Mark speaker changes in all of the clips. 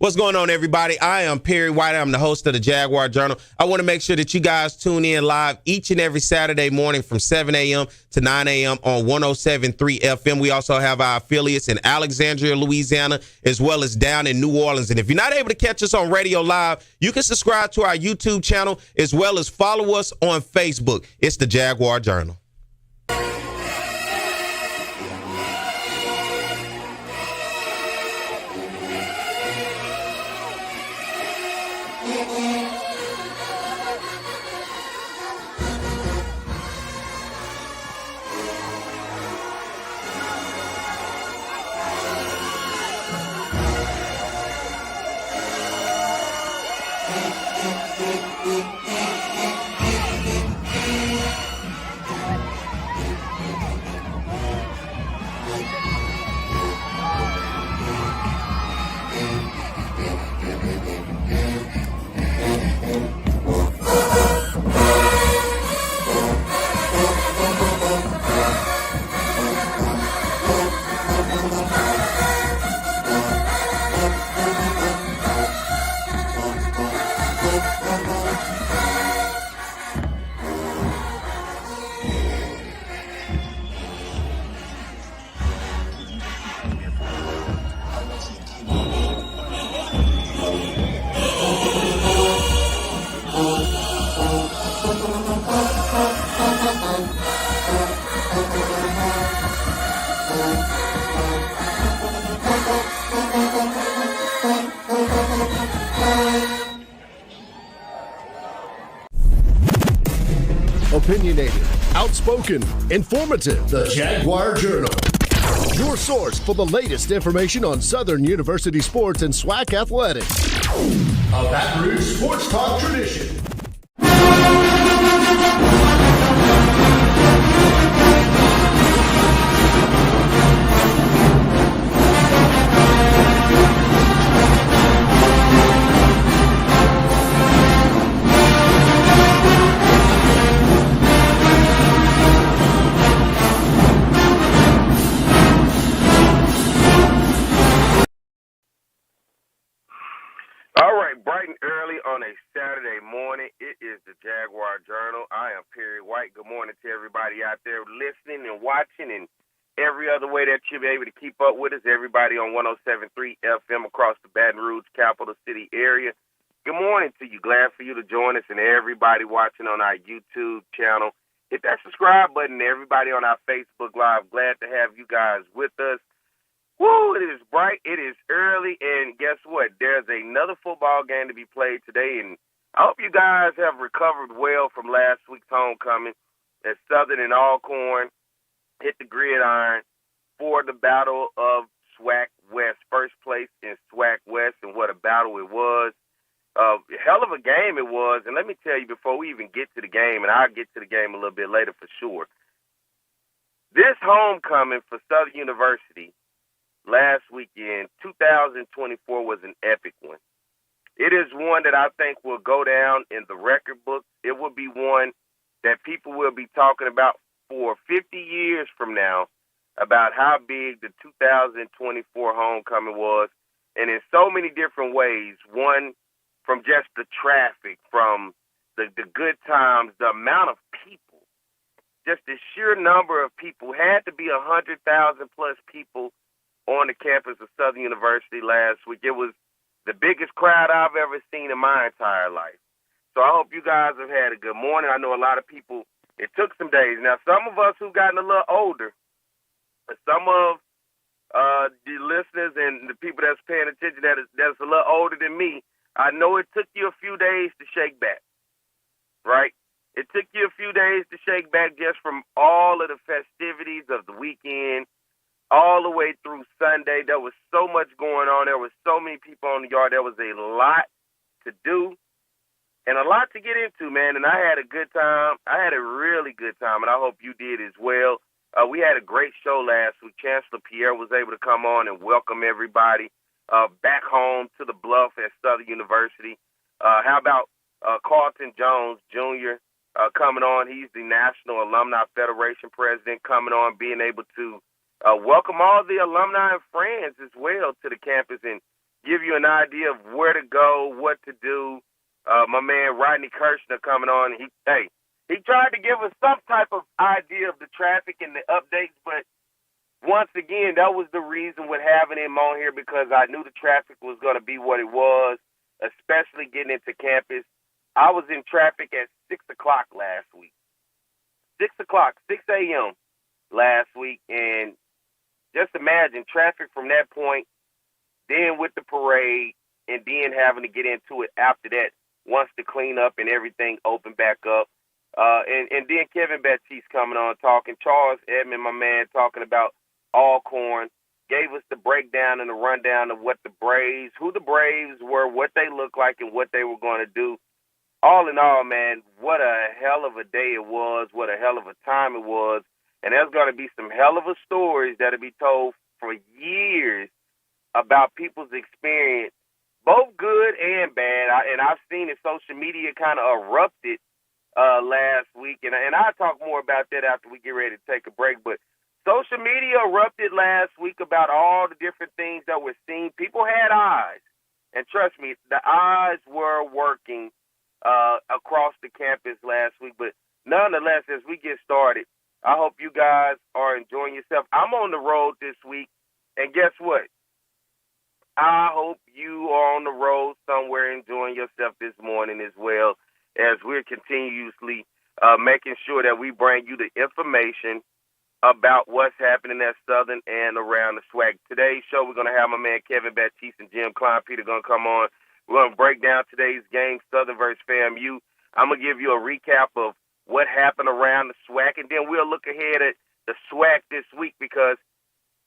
Speaker 1: What's going on, everybody? I am Perry White. I'm the host of the Jaguar Journal. I want to make sure that you guys tune in live each and every Saturday morning from 7 a.m. to 9 a.m. on 107.3 FM. We also have our affiliates in Alexandria, Louisiana, as well as down in New Orleans. And if you're not able to catch us on radio live, you can subscribe to our YouTube channel as well as follow us on Facebook. It's the Jaguar Journal.
Speaker 2: Opinionated, outspoken, informative. The Jaguar Journal. Your source for the latest information on Southern University sports and SWAC athletics. A Baton Rouge sports talk tradition.
Speaker 3: Bright and early on a Saturday morning, it is the Jaguar Journal. I am Perry White. Good morning to everybody out there listening and watching and every other way that you'll be able to keep up with us. Everybody on 107.3 FM across the Baton Rouge capital city area. Good morning to you. Glad for you to join us and everybody watching on our YouTube channel. Hit that subscribe button. Everybody on our Facebook Live. Glad to have you guys with us. Woo, it is bright, it is early, and guess what? There's another football game to be played today, and I hope you guys have recovered well from last week's homecoming as Southern and Alcorn hit the gridiron for the Battle of SWAC West, first place in SWAC West, and what a battle it was. Hell of a game it was, and let me tell you before we even get to the game, and I'll get to the game a little bit later for sure, this homecoming for Southern University last weekend, 2024, was an epic one. It is one that I think will go down in the record book. It will be one that people will be talking about for 50 years from now about how big the 2024 homecoming was, and in so many different ways. One, from just the traffic, from the good times, the amount of people, just the sheer number of people. Had to be 100,000 plus people on the campus of Southern University last week. It was the biggest crowd I've ever seen in my entire life. So I hope you guys have had a good morning. I know a lot of people, it took some days. Now, some of us who've gotten a little older, some of the listeners and the people that's paying attention that's a little older than me, I know it took you a few days to shake back, right? It took you a few days to shake back just from all of the festivities of the weekend, all the way through Sunday. There was so much going on. There was so many people on the yard. There was a lot to do and a lot to get into, man. And I had a good time. I had a really good time, and I hope you did as well. We had a great show last week. Chancellor Pierre was able to come on and welcome everybody back home to the Bluff at Southern University. How about Carlton Jones Jr. Coming on? He's the National Alumni Federation president, coming on, being able to welcome all the alumni and friends as well to the campus and give you an idea of where to go, what to do. My man Rodney Kirshner coming on. He tried to give us some type of idea of the traffic and the updates, but once again, that was the reason with having him on here, because I knew the traffic was going to be what it was, especially getting into campus. I was in traffic at 6 o'clock last week. 6 a.m. last week, and just imagine traffic from that point, then with the parade, and then having to get into it after that once the cleanup and everything opened back up. And then Kevin Baptiste coming on talking, Charles Edmond, my man, talking about Alcorn, gave us the breakdown and the rundown of what who the Braves were, what they looked like, and what they were going to do. All in all, man, what a hell of a day it was, what a hell of a time it was, and there's going to be some hell of a stories that'll be told for years about people's experience, both good and bad. And I've seen it, social media kind of erupted last week, and I'll talk more about that after we get ready to take a break, but social media erupted last week about all the different things that we're seeing. People had eyes, and trust me, the eyes were working across the campus last week. But nonetheless, as we get started, I hope you guys are enjoying yourself. I'm on the road this week, and guess what? I hope you are on the road somewhere enjoying yourself this morning as well, as we're continuously making sure that we bring you the information about what's happening at Southern and around the SWAC. Today's show, we're going to have my man Kevin Baptiste and Jim Klein Peter going to come on. We're going to break down today's game, Southern versus FAMU. I'm going to give you a recap of what happened around the SWAC, and then we'll look ahead at the SWAC this week, because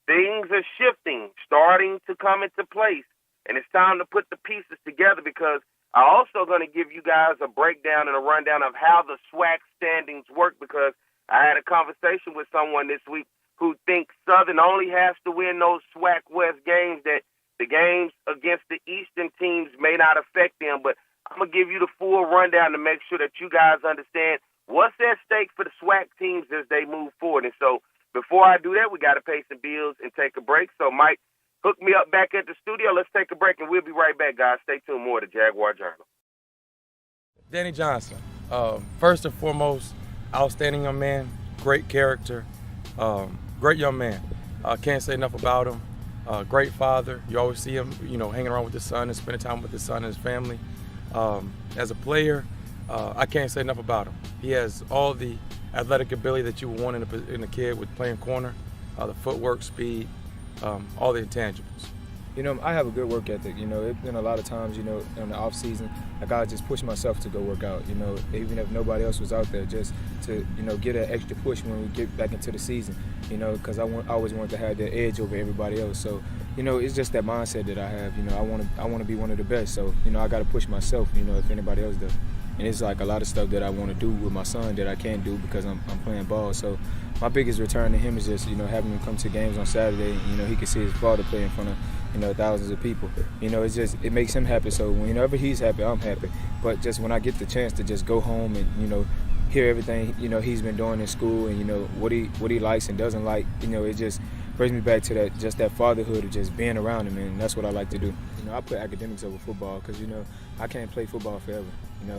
Speaker 3: things are shifting, starting to come into place, and it's time to put the pieces together, because I'm also going to give you guys a breakdown and a rundown of how the SWAC standings work, because I had a conversation with someone this week who thinks Southern only has to win those SWAC West games, that the games against the Eastern teams may not affect them. But I'm going to give you the full rundown to make sure that you guys understand what's at stake for the SWAC teams as they move forward. And so before I do that, we got to pay some bills and take a break. So, Mike, hook me up back at the studio. Let's take a break, and we'll be right back, guys. Stay tuned. More to Jaguar Journal.
Speaker 4: Danny Johnson, first and foremost, outstanding young man, great character, great young man. Can't say enough about him. Great father. You always see him, hanging around with his son and spending time with his son and his family. As a player, I can't say enough about him. He has all the athletic ability that you would want in a kid with playing corner, the footwork, speed, all the intangibles.
Speaker 5: I have a good work ethic. It's been a lot of times, in the off season, I gotta just push myself to go work out. Even if nobody else was out there, just to get an extra push when we get back into the season. Because I always want to have that edge over everybody else. So, it's just that mindset that I have. I want to be one of the best. So, I gotta push myself. If anybody else does. And it's like a lot of stuff that I want to do with my son that I can't do because I'm playing ball. So my biggest return to him is just, having him come to games on Saturday. He can see his father play in front of, thousands of people. It makes him happy. So whenever he's happy, I'm happy. But just when I get the chance to just go home and, hear everything, he's been doing in school and, what he likes and doesn't like, it just brings me back to that fatherhood of just being around him, and that's what I like to do. I put academics over football because, I can't play football forever.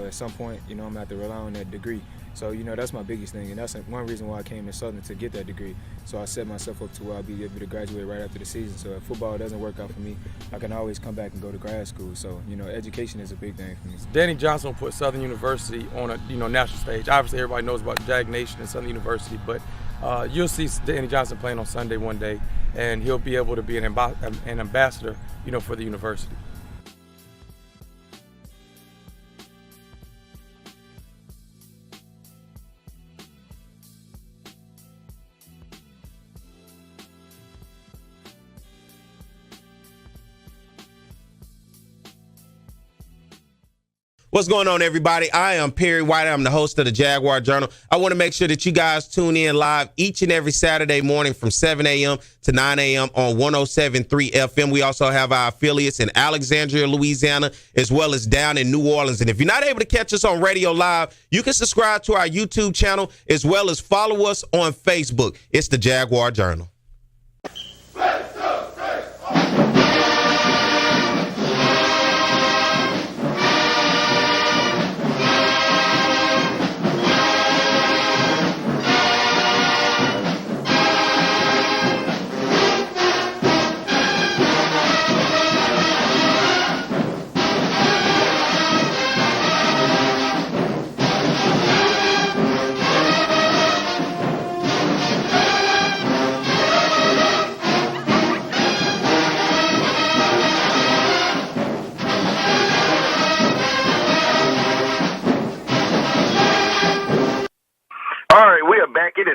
Speaker 5: At some point, I'm going to have to rely on that degree. So, that's my biggest thing, and that's one reason why I came to Southern, to get that degree. So I set myself up to where I'll be able to graduate right after the season. So if football doesn't work out for me, I can always come back and go to grad school. So, education is a big thing for me.
Speaker 4: Danny Johnson will put Southern University on a, national stage. Obviously, everybody knows about Jag Nation and Southern University, but you'll see Danny Johnson playing on Sunday one day, and he'll be able to be an ambassador, for the university.
Speaker 1: What's going on, everybody? I am Perry White. I'm the host of the Jaguar Journal. I want to make sure that you guys tune in live each and every Saturday morning from 7 a.m. to 9 a.m. on 107.3 FM. We also have our affiliates in Alexandria, Louisiana, as well as down in New Orleans. And if you're not able to catch us on radio live, you can subscribe to our YouTube channel as well as follow us on Facebook. It's the Jaguar Journal.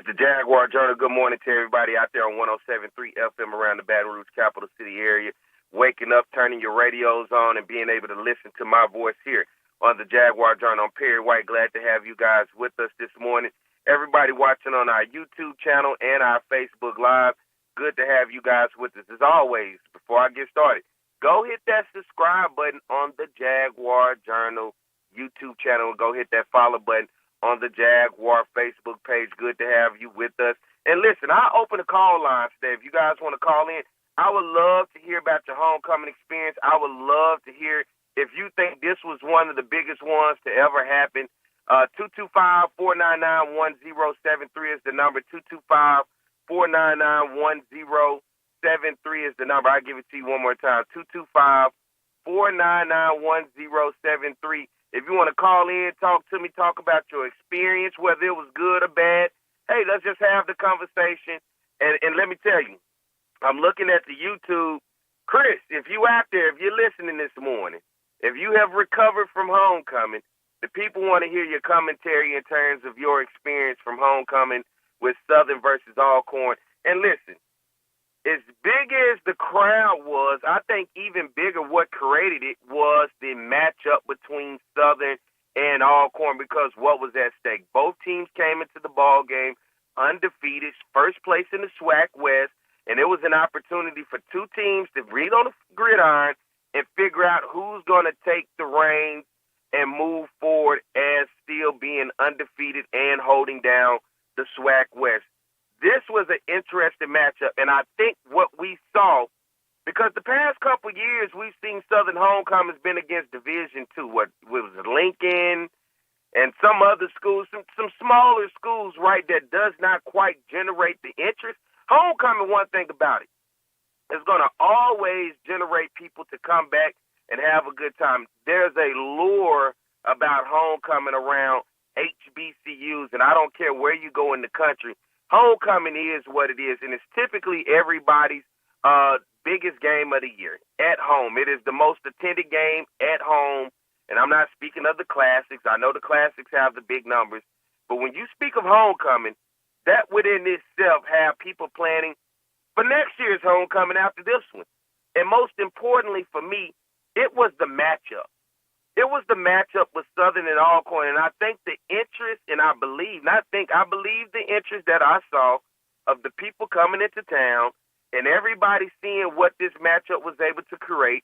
Speaker 3: the Jaguar Journal. Good morning to everybody out there on 107.3 FM around the Baton Rouge capital city area. Waking up, turning your radios on, and being able to listen to my voice here on the Jaguar Journal. I'm Perry White. Glad to have you guys with us this morning. Everybody watching on our YouTube channel and our Facebook Live, good to have you guys with us. As always, before I get started, go hit that subscribe button on the Jaguar Journal YouTube channel. Go hit that follow button on the Jaguar Facebook page. Good to have you with us. And listen, I open the call lines today. If you guys want to call in, I would love to hear about your homecoming experience. I would love to hear if you think this was one of the biggest ones to ever happen. 225-499-1073 is the number. 225-499-1073 is the number. I'll give it to you one more time. 225-499-1073. If you want to call in, talk to me, talk about your experience, whether it was good or bad. Hey, let's just have the conversation. And let me tell you, I'm looking at the YouTube. Chris, if you out there, if you're listening this morning, if you have recovered from homecoming, the people want to hear your commentary in terms of your experience from homecoming with Southern versus Alcorn. And listen, as big as the crowd was, I think even bigger what created it was the matchup between Southern and Alcorn, because what was at stake? Both teams came into the ball game undefeated, first place in the SWAC West, and it was an opportunity for two teams to read on the gridiron and figure out who's going to take the reins and move forward as still being undefeated and holding down the SWAC West. This was an interesting matchup, and I think what we saw, because the past couple years we've seen Southern Homecoming has been against Division II. What was it, Lincoln and some other schools, some smaller schools, right, that does not quite generate the interest. Homecoming, one thing about it, is going to always generate people to come back and have a good time. There's a lure about homecoming around HBCUs, and I don't care where you go in the country. Homecoming is what it is, and it's typically everybody's biggest game of the year at home. It is the most attended game at home, and I'm not speaking of the classics. I know the classics have the big numbers, but when you speak of homecoming, that would in itself have people planning for next year's homecoming after this one. And most importantly for me, it was the matchup. It was the matchup with Southern and Alcorn, and I think the interest, and I believe the interest that I saw of the people coming into town and everybody seeing what this matchup was able to create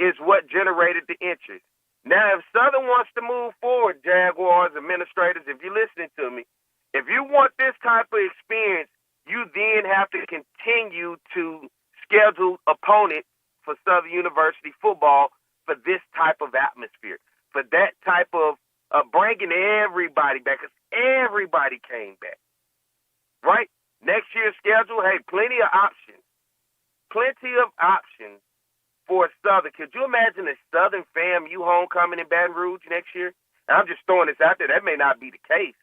Speaker 3: is what generated the interest. Now, if Southern wants to move forward, Jaguars, administrators, if you're listening to me, if you want this type of experience, you then have to continue to schedule opponents for Southern University football for this type of atmosphere, for that type of bringing everybody back, because everybody came back, right? Next year's schedule, hey, plenty of options for Southern. Could you imagine a Southern FAMU homecoming in Baton Rouge next year? And I'm just throwing this out there. That may not be the case.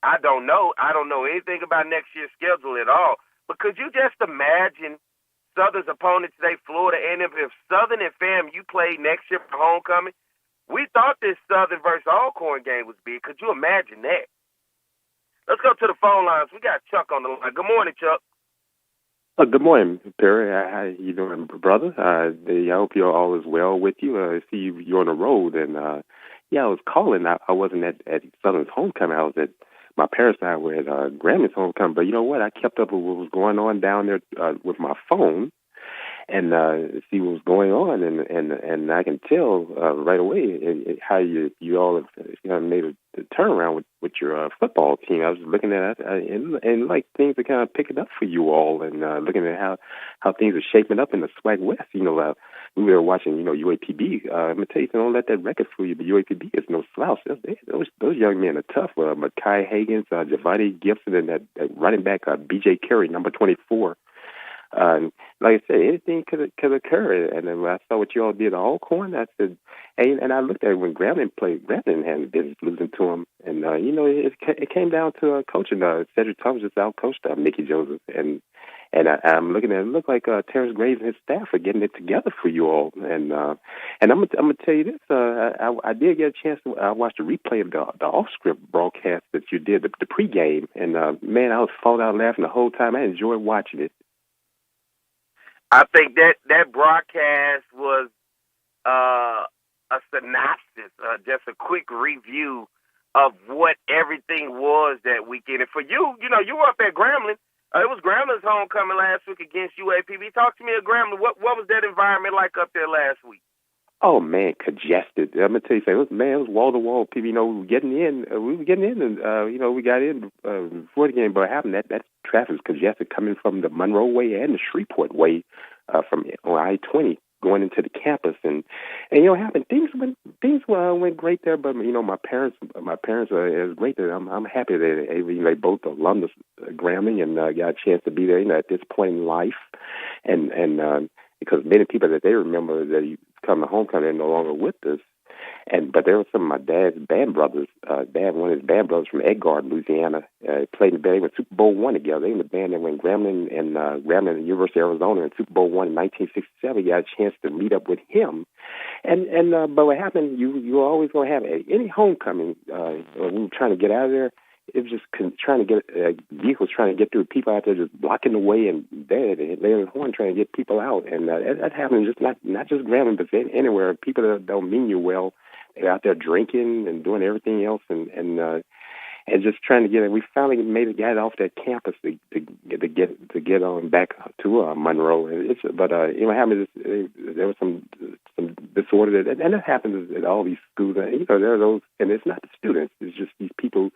Speaker 3: I don't know. I don't know anything about next year's schedule at all. But could you just imagine Southern's opponents today, Florida A&M, if Southern and FAMU played next year for homecoming? We thought this Southern versus Alcorn game was big. Could you imagine that? Let's go to the phone lines. We got Chuck on the line. Good morning, Chuck.
Speaker 6: Good morning, Perry. How you doing, brother? I hope all is well with you. I see you're on the road, and I was calling. I wasn't at Southern's homecoming. I was at my parents' side were at Grammy's homecoming. But you know what? I kept up with what was going on down there with my phone, and see what was going on, and I can tell right away how you all have made a turnaround with your football team. I was looking at it, and like things are kind of picking up for you all, and looking at how things are shaping up in the SWAC West. We were watching, UAPB. I'm gonna tell you, don't let that record fool you. But UAPB is no slouch. Those young men are tough. Mekhi Higgins, Javante Gibson, and that running back B.J. Carey, number 24. Like I said, anything could occur. And then when I saw what you all did at Alcorn, I said, hey, and I looked at it when Grambling played. Grambling had business losing to him. And, it came down to coaching. Cedric Thomas just out-coached Mickey Joseph. And And I'm looking at it. It looked like Terrence Graves and his staff are getting it together for you all. And I'm gonna tell you this. I did get a chance to watch the replay of the off-script broadcast that you did, the pregame. And man, I was falling out laughing the whole time. I enjoyed watching it.
Speaker 3: I think that broadcast was a synopsis, just a quick review of what everything was that weekend. And for you, you were up at Grambling. It was Grambling's homecoming last week against UAPB. Talk to me of Grambling. What was that environment like up there last week?
Speaker 6: Oh man, congested. I'm gonna tell you something. It was wall to wall. People, we were getting in. And we got in before the game, but what happened? That traffic was congested coming from the Monroe way and the Shreveport way, from on I-20 going into the campus. And what happened? Things went great there. But my parents are is great there. I'm happy that they both alumnus Grambling and got a chance to be there. At this point in life, and because many people that they remember that he come to homecoming, they're no longer with us. But there were some of my dad's band brothers. One of his band brothers from Edgard, Louisiana, played in the band. They went Super Bowl I together. They were in the band that went Grambling and the University of Arizona in Super Bowl I in 1967. You got a chance to meet up with him. But what happened? You were always going to have any homecoming. We were trying to get out of there. It was just trying to get vehicles trying to get through. People out there just blocking the way and laying the horn trying to get people out. And that happened just not just Grambling, but anywhere. People that don't mean you well, they're out there drinking and doing everything else, and just trying to get it. We finally got it off that campus to get on back to Monroe. What happened is there was some disorder, and that happens at all these schools. There are those, and it's not the students. It's just these people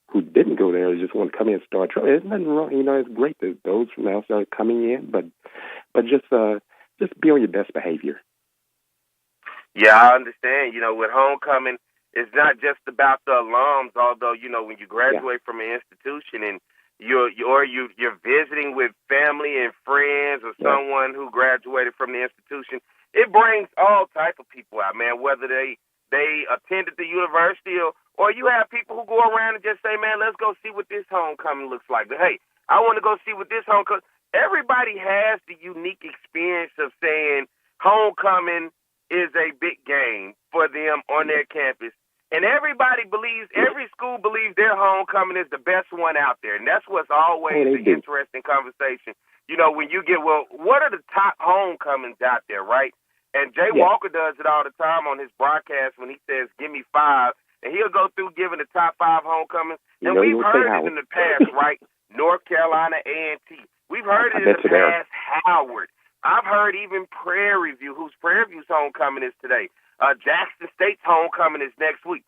Speaker 6: who didn't go there just want to come in and start trouble. There's nothing wrong. It's great that those from outside are coming in, but just be on your best behavior.
Speaker 3: Yeah, I understand. With homecoming, it's not just about the alums. Although when you graduate from an institution and you're visiting with family and friends or someone who graduated from the institution, it brings all type of people out, man. Whether they attended the university or you have people who go around and just say, man, let's go see what this homecoming looks like. But, hey, I want to go see what this homecoming. Everybody has the unique experience of saying homecoming is a big game for them on their campus. And every school believes their homecoming is the best one out there. And that's what's always an interesting conversation. When you get, what are the top homecomings out there, right? And Jay Walker does it all the time on his broadcast when he says, give me 5. And he'll go through giving the top 5 homecomings. And we've heard it in the past, right? North Carolina A&T. We've heard it in the past, Howard. I've heard even Prairie View, whose Prairie View's homecoming is today. Jackson State's homecoming is next week.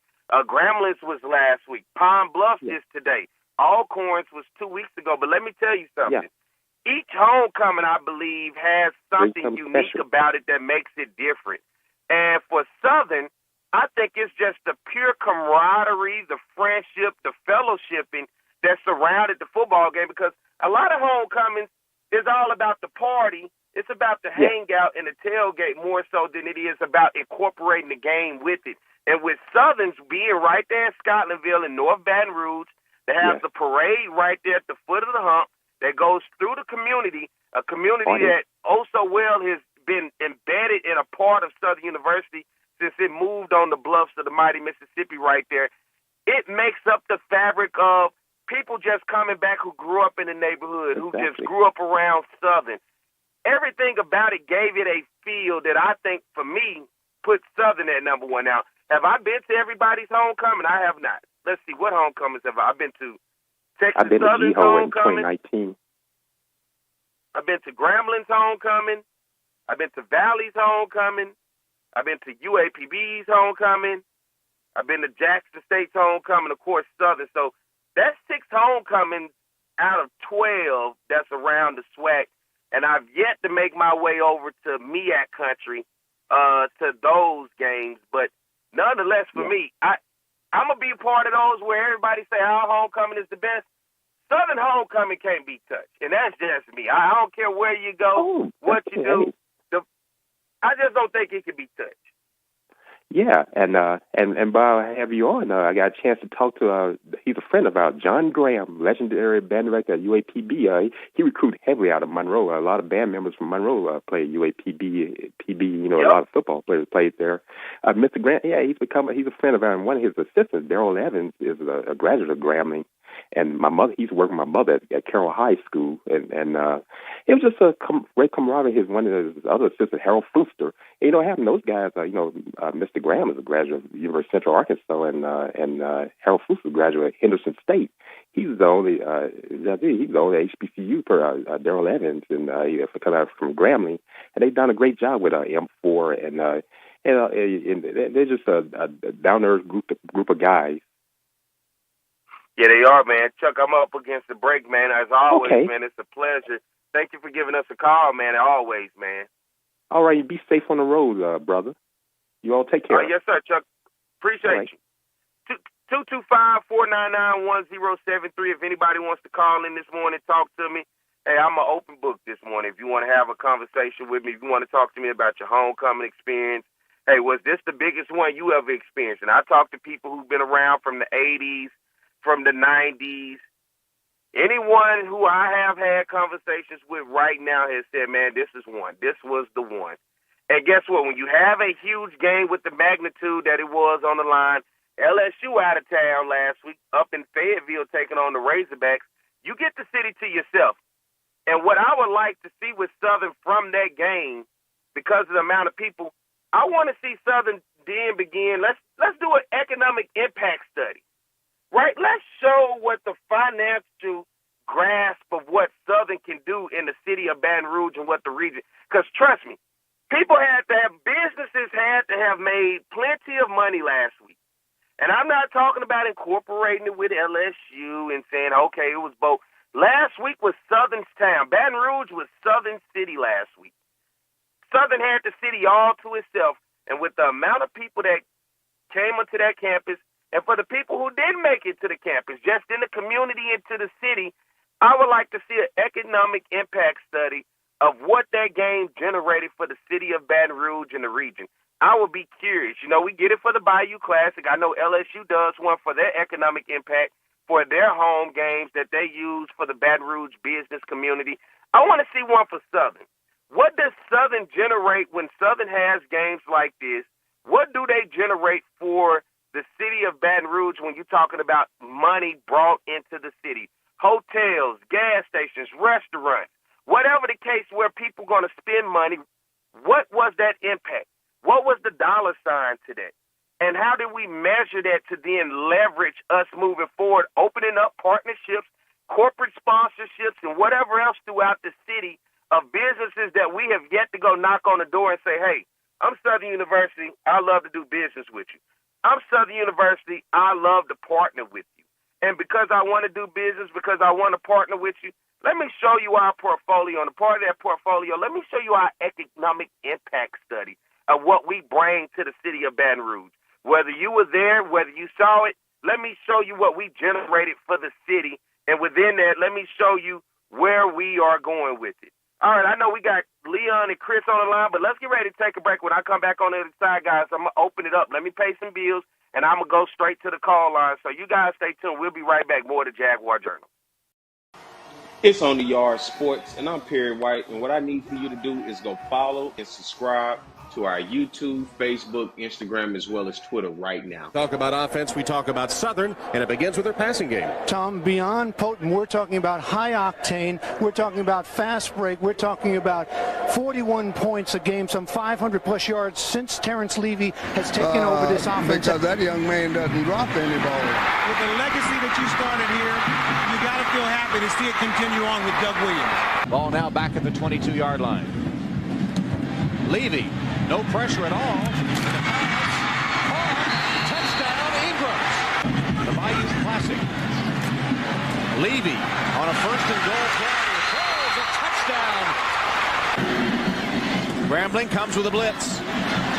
Speaker 3: Grambling's was last week. Pine Bluff is today. Alcorn's was 2 weeks ago. But let me tell you something. Yeah. Each homecoming, I believe, has something unique about it that makes it different. And for Southern, I think it's just the pure camaraderie, the friendship, the fellowshipping that surrounded the football game, because a lot of homecomings is all about the party. It's about the hangout and the tailgate more so than it is about incorporating the game with it. And with Southern's being right there in Scotlandville and North Baton Rouge, they have the parade right there at the foot of the hump that goes through the community, a community that so well has been embedded in a part of Southern University since it moved on the bluffs of the mighty Mississippi right there. It makes up the fabric of people just coming back who grew up in the neighborhood, who just grew up around Southern. Everything about it gave it a feel that I think, for me, put Southern at number 1. Now, have I been to everybody's homecoming? I have not. Let's see, what homecomings have I been to? Texas Southern's homecoming. In 2019. I've been to Grambling's homecoming. I've been to Valley's homecoming. I've been to UAPB's homecoming. I've been to Jackson State's homecoming, of course, Southern. So that's 6 homecomings out of 12 that's around the SWAC. And I've yet to make my way over to MEAC country to those games. But nonetheless, for me, I'm going to be a part of those where everybody say our homecoming is the best. Southern homecoming can't be touched. And that's just me. I don't care where you go, what you do. I just don't think it can be touched.
Speaker 6: Yeah, and while I have you on, I got a chance to talk to, he's a friend of ours, John Graham, legendary band director at UAPB. He recruited heavily out of Monroe. A lot of band members from Monroe play at UAPB. A lot of football players played there. Mr. Graham, yeah, he's a friend of ours. And one of his assistants, Daryl Evans, is a graduate of Grambling. And my mother, he's working with my mother at Carroll High School, and it was just a great camaraderie. One of his other assistants, Harold Fuster. And, having those guys, Mr. Graham is a graduate of the University of Central Arkansas, and Harold Fuster is a graduate of Henderson State. He's the only HBCU per Daryl Evans, and coming out from Grambling, and they've done a great job with M4, and they're just a down to earth group of guys.
Speaker 3: Yeah, they are, man. Chuck, I'm up against the break, man. As always,
Speaker 6: okay.
Speaker 3: Man, it's a pleasure. Thank you for giving us a call, man, always, man.
Speaker 6: All right, be safe on the road, brother. You all take care.
Speaker 3: Yes, sir, Chuck. Appreciate you. 225-499-1073. If anybody wants to call in this morning, talk to me. Hey, I'm an open book this morning. If you want to have a conversation with me, if you want to talk to me about your homecoming experience, hey, was this the biggest one you ever experienced? And I talk to people who've been around from the 80s, from the 90s. Anyone who I have had conversations with right now has said, man, this is one. This was the one. And guess what? When you have a huge game with the magnitude that it was on the line, LSU out of town last week, up in Fayetteville taking on the Razorbacks, you get the city to yourself. And what I would like to see with Southern from that game, because of the amount of people, I want to see Southern then begin. Let's do an economic impact study. Right? Let's show what the financial grasp of what Southern can do in the city of Baton Rouge and what the region. Because trust me, businesses had to have made plenty of money last week. And I'm not talking about incorporating it with LSU and saying, okay, it was both. Last week was Southern's town. Baton Rouge was Southern city last week. Southern had the city all to itself. And with the amount of people that came onto that campus, and for the people who didn't make it to the campus, just in the community and to the city, I would like to see an economic impact study of what that game generated for the city of Baton Rouge and the region. I would be curious. We get it for the Bayou Classic. I know LSU does one for their economic impact for their home games that they use for the Baton Rouge business community. I want to see one for Southern. What does Southern generate when Southern has games like this? What do they generate for the city of Baton Rouge when you're talking about money brought into the city? Hotels, gas stations, restaurants, whatever the case where people are going to spend money, what was that impact? What was the dollar sign to that? And how did we measure that to then leverage us moving forward, opening up partnerships, corporate sponsorships, and whatever else throughout the city of businesses that we have yet to go knock on the door and say, hey, I'm Southern University. I love to do business with you. I'm Southern University. I love to partner with you. And because I want to do business, because I want to partner with you, let me show you our portfolio. And a part of that portfolio, let me show you our economic impact study of what we bring to the city of Baton Rouge. Whether you were there, whether you saw it, let me show you what we generated for the city. And within that, let me show you where we are going with it. All right, I know we got Leon and Chris on the line, but let's get ready to take a break. When I come back on the other side, guys, I'm going to open it up. Let me pay some bills, and I'm going to go straight to the call line. So you guys stay tuned. We'll be right back. More of the Jaguar Journal.
Speaker 1: It's On the Yard Sports, and I'm Perry White, and what I need for you to do is go follow and subscribe to our YouTube, Facebook, Instagram, as well as Twitter right now.
Speaker 2: Talk about offense, we talk about Southern, and it begins with their passing game.
Speaker 7: Tom, beyond potent, we're talking about high octane, we're talking about fast break, we're talking about 41 points a game, some 500-plus yards since Terrence Levy has taken over this offense.
Speaker 8: Because that young man doesn't drop any ball.
Speaker 9: With the legacy that you started here, you got to feel happy to see it continue on with Doug Williams.
Speaker 10: Ball now back at the 22-yard line. Levy, no pressure at all. Touchdown, Ingram. The Bayou Classic. Levy on a first and goal play. Throws a touchdown. Grambling comes with a blitz.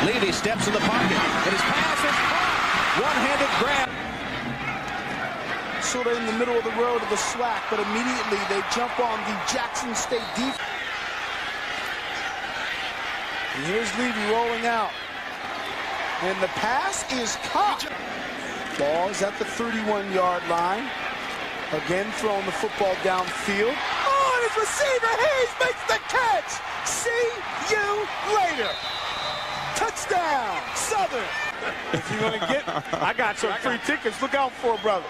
Speaker 10: Levy steps in the pocket, and his pass is caught. One-handed grab.
Speaker 11: Sort of in the middle of the road of the SWAC, but immediately they jump on the Jackson State defense. And here's Levy rolling out. And the pass is caught. Ball is at the 31-yard line. Again, throwing the football downfield. Oh, and his receiver, Hayes, makes the catch. See you later. Touchdown, Southern. If you're going to get, I got some free tickets. Look out for it, brother.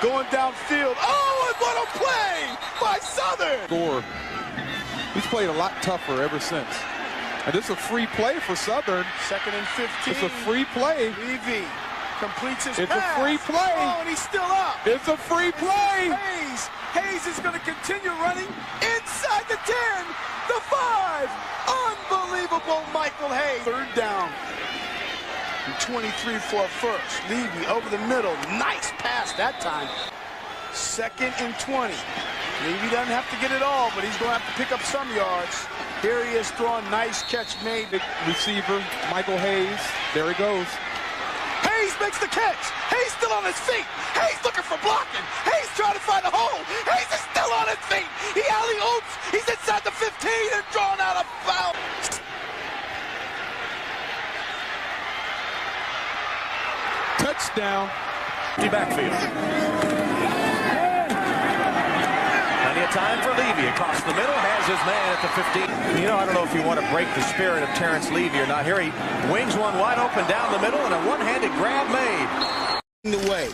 Speaker 11: Going downfield. Oh, and what a play by Southern.
Speaker 12: Score. He's played a lot tougher ever since. And this is a free play for Southern.
Speaker 11: 2nd and 15.
Speaker 12: It's a free play.
Speaker 11: Levy completes his
Speaker 12: pass.
Speaker 11: It's a free play. Oh, and he's still up.
Speaker 12: It's a free play.
Speaker 11: Hayes is going to continue running inside the 10, the 5. Unbelievable, Michael Hayes. 3rd down. And 23 for a first. Levy over the middle. Nice pass that time. 2nd and 20. Levy doesn't have to get it all, but he's going to have to pick up some yards. Here he is throwing, nice catch made.
Speaker 12: The receiver, Michael Hayes. There he goes.
Speaker 11: Hayes makes the catch. Hayes still on his feet. Hayes looking for blocking. Hayes trying to find a hole. Hayes is still on his feet. He alley-oops. He's inside the 15 and drawn out a foul.
Speaker 12: Touchdown.
Speaker 10: Backfield. Plenty of time for Levy across the middle. Has his man at the 15. You know, I don't know if you want to break the spirit of Terrence Levy or not. Here he wings one wide open down the middle and a one-handed grab made.
Speaker 11: The way.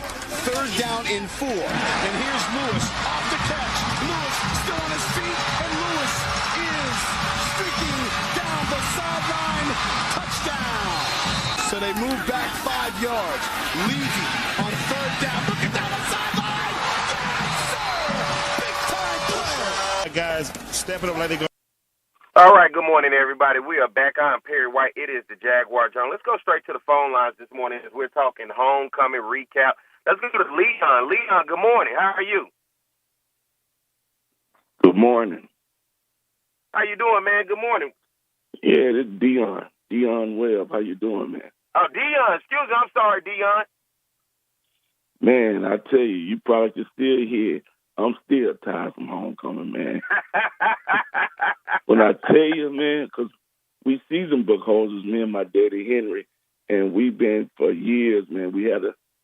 Speaker 11: 3rd down and 4. And here's Lewis off the catch. Lewis still on his feet. And Lewis is streaking down the sideline. Touchdown. So they move back 5 yards. Levy on 3rd down. Looking down the sideline. Yes, sir. Big time play.
Speaker 9: Guys, stepping up like they go.
Speaker 3: All right, good morning, everybody. We are back. I'm Perry White. It is the Jaguar Journal. Let's go straight to the phone lines this morning as we're talking homecoming recap. Let's go to Leon. Leon, good morning. How are you?
Speaker 13: Good morning.
Speaker 3: How you doing, man? Good morning.
Speaker 13: Yeah, this is Dion. Dion Webb. How you doing, man?
Speaker 3: Oh, Dion. Excuse me. I'm sorry, Dion.
Speaker 13: Man, I tell you, you probably can still hear. I'm still tired from homecoming, man. When I tell you, man, because we season book holders, me and my daddy Henry, and we've been for years, man. We had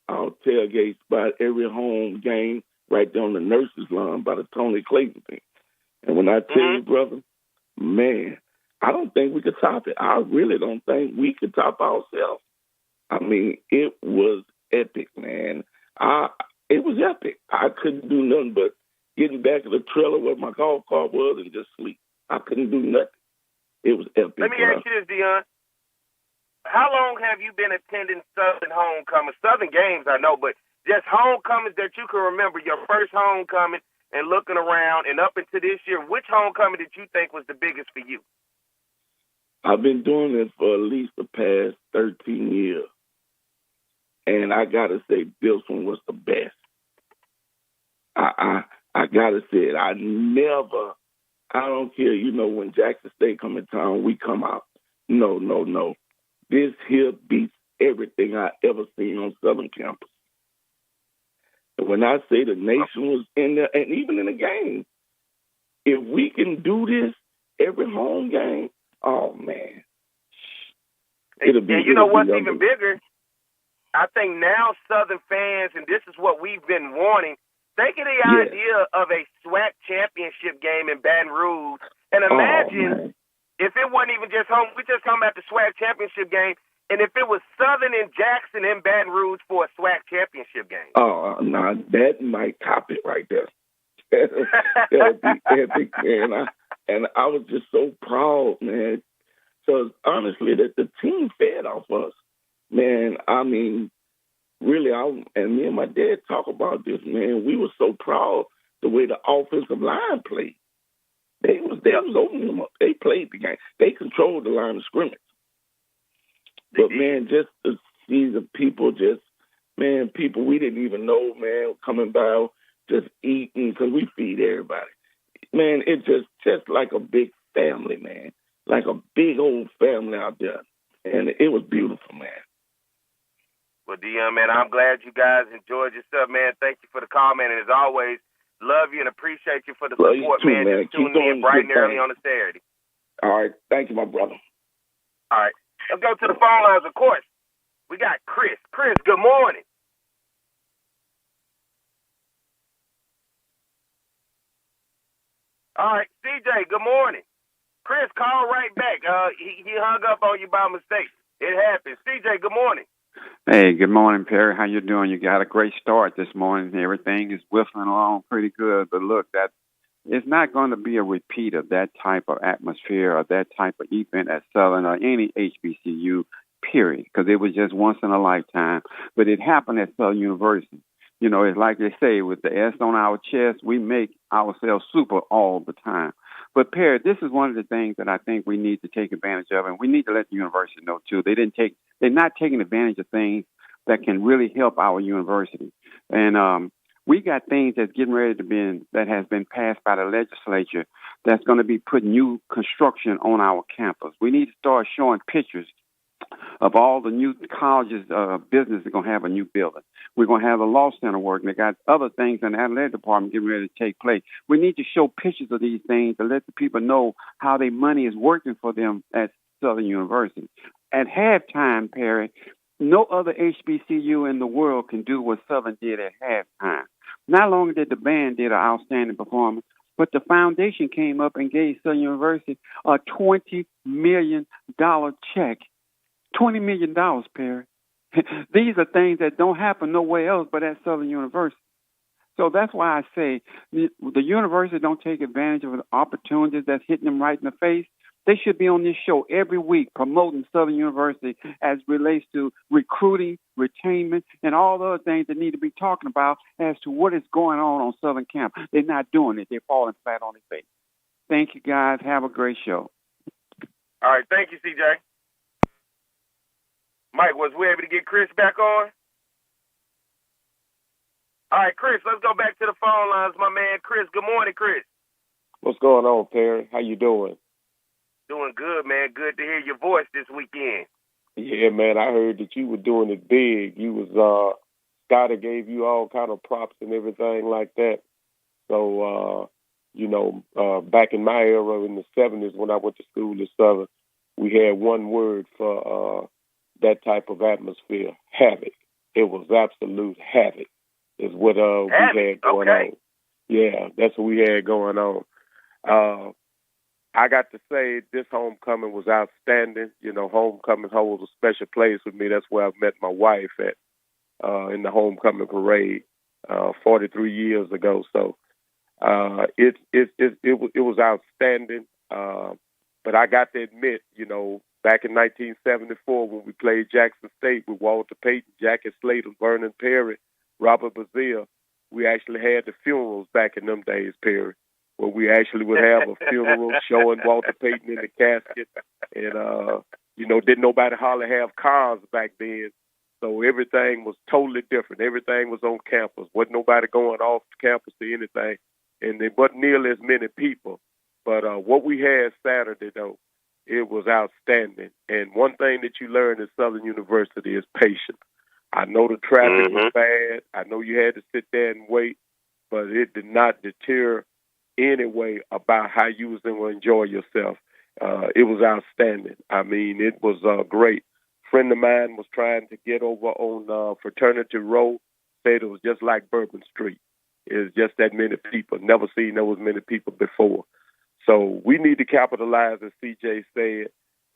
Speaker 13: our tailgate spot every home game right there on the nurses' line by the Tony Clayton thing. And when I tell you, brother, man, I don't think we could top it. I really don't think we could top ourselves. I mean, it was epic, man. It was epic. I couldn't do nothing but getting back to the trailer where my golf cart was and just sleep. I couldn't do nothing. It was epic.
Speaker 3: Let me ask you this, Dion. How long have you been attending Southern homecomings? Southern games, I know, but just homecomings that you can remember, your first homecoming and looking around and up into this year, which homecoming did you think was the biggest for you?
Speaker 13: I've been doing this for at least the past 13 years. And I got to say, this one was the best. I got to say it. I don't care, when Jackson State come in town, we come out. No. This here beats everything I ever seen on Southern campus. And when I say the nation was in there, and even in the game, if we can do this every home game, oh, man.
Speaker 3: It'll be, and you know what's even bigger? I think now Southern fans, and this is what we've been wanting, think of the idea of a SWAC championship game in Baton Rouge. And imagine if it wasn't even just home, we just come back to SWAC championship game, and if it was Southern and Jackson in Baton Rouge for a SWAC championship game.
Speaker 13: Oh, no, that might top it right there. That would be epic, man. And I was just so proud, man, because honestly, that the team fed off us. Man, I mean, really, and me and my dad talk about this, man. We were so proud the way the offensive line played. They was opening them up. They played the game. They controlled the line of scrimmage. But, man, just to see the people people we didn't even know, man, coming by, just eating, because we feed everybody. Man, it's just like a big family, man. Like a big old family out there. And it was beautiful, man.
Speaker 3: Well, Dion, man, I'm glad you guys enjoyed yourself, man. Thank you for the call, man. And as always, love you and appreciate you for the support,
Speaker 13: too,
Speaker 3: man. Just tuning in bright and early on a Saturday.
Speaker 13: All right. Thank you, my brother.
Speaker 3: All right. Let's go to the phone lines, of course. We got Chris. Chris, good morning. All right, CJ, good morning. Chris, call right back. He hung up on you by mistake. It happens. CJ, good morning.
Speaker 14: Hey, good morning, Perry. How you doing? You got a great start this morning. Everything is whiffling along pretty good. But look, that it's not going to be a repeat of that type of atmosphere or that type of event at Southern or any HBCU, period, because it was just once in a lifetime. But it happened at Southern University. You know, it's like they say, with the S on our chest, we make ourselves super all the time. But, Perry, this is one of the things that I think we need to take advantage of, and we need to let the university know, too. They're not taking advantage of things that can really help our university. And we got things that's getting ready to be, that has been passed by the legislature that's going to be putting new construction on our campus. We need to start showing pictures of all the new colleges, business are going to have a new building. We're going to have a law center working. They got other things in the athletic department getting ready to take place. We need to show pictures of these things to let the people know how their money is working for them at Southern University. At halftime, Perry, no other HBCU in the world can do what Southern did at halftime. Not only did the band did an outstanding performance, but the foundation came up and gave Southern University a $20 million check. $20 million, Perry. These are things that don't happen nowhere else but at Southern University. So that's why I say the university don't take advantage of the opportunities that's hitting them right in the face. They should be on this show every week promoting Southern University as relates to recruiting, retainment, and all the other things that need to be talking about as to what is going on Southern campus. They're not doing it. They're falling flat on their face. Thank you, guys. Have a great show.
Speaker 3: All right. Thank you, CJ. Mike, was we able to get Chris back on? All right, Chris, let's go back to the phone lines, my man. Chris, good morning, Chris.
Speaker 15: What's going on, Perry? How you doing?
Speaker 3: Doing good, man. Good to hear your voice this weekend.
Speaker 15: Yeah, man, I heard that you were doing it big. You was Scotty gave you all kind of props and everything like that. So, back in my era in the 70s when I went to school at Southern, we had one word for that type of atmosphere: havoc. It was absolute havoc. Is what we had going on. Yeah, that's what we had going on. I got to say this homecoming was outstanding. You know, homecoming holds a special place with me. That's where I met my wife at in the homecoming parade 43 years ago. So it was outstanding. But I got to admit, you know, back in 1974 when we played Jackson State with Walter Payton, Jackie Slater, Vernon Perry, Robert Bazille, we actually had the funerals back in them days, Perry, where we actually would have a funeral showing Walter Payton in the casket. And, didn't nobody hardly have cars back then. So everything was totally different. Everything was on campus. Wasn't nobody going off campus to anything. And there wasn't nearly as many people. But what we had Saturday, though, it was outstanding. And one thing that you learn at Southern University is patience. I know the traffic was bad. I know you had to sit there and wait, but it did not deter anyway about how you was going to enjoy yourself. It was outstanding. I mean, it was great. A friend of mine was trying to get over on Fraternity Row, said it was just like Bourbon Street. It was just that many people. Never seen those many people before. So we need to capitalize, as CJ said,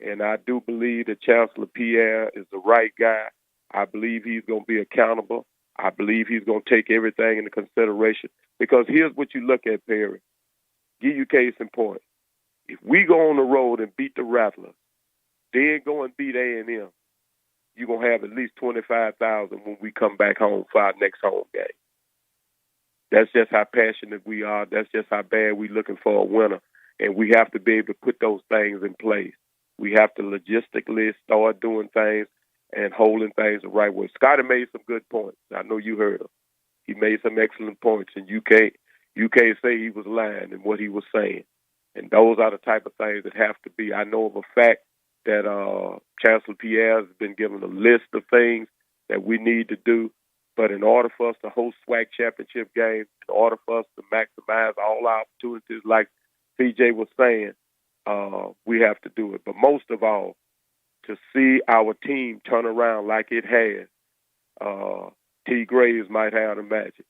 Speaker 15: and I do believe that Chancellor Pierre is the right guy. I believe he's going to be accountable. I believe he's going to take everything into consideration. Because here's what you look at, Perry. Give you case in point. If we go on the road and beat the Rattlers, then go and beat A&M, you're going to have at least 25,000 when we come back home for our next home game. That's just how passionate we are. That's just how bad we're looking for a winner. And we have to be able to put those things in place. We have to logistically start doing things and holding things the right way. Scotty made some good points. I know you heard him. He made some excellent points, and you can't say he was lying in what he was saying. And those are the type of things that have to be. I know of a fact that Chancellor Pierre has been given a list of things that we need to do. But in order for us to host SWAC championship games, in order for us to maximize all our opportunities, like CJ was saying, we have to do it. But most of all, to see our team turn around like it has, T. Graves might have the magic.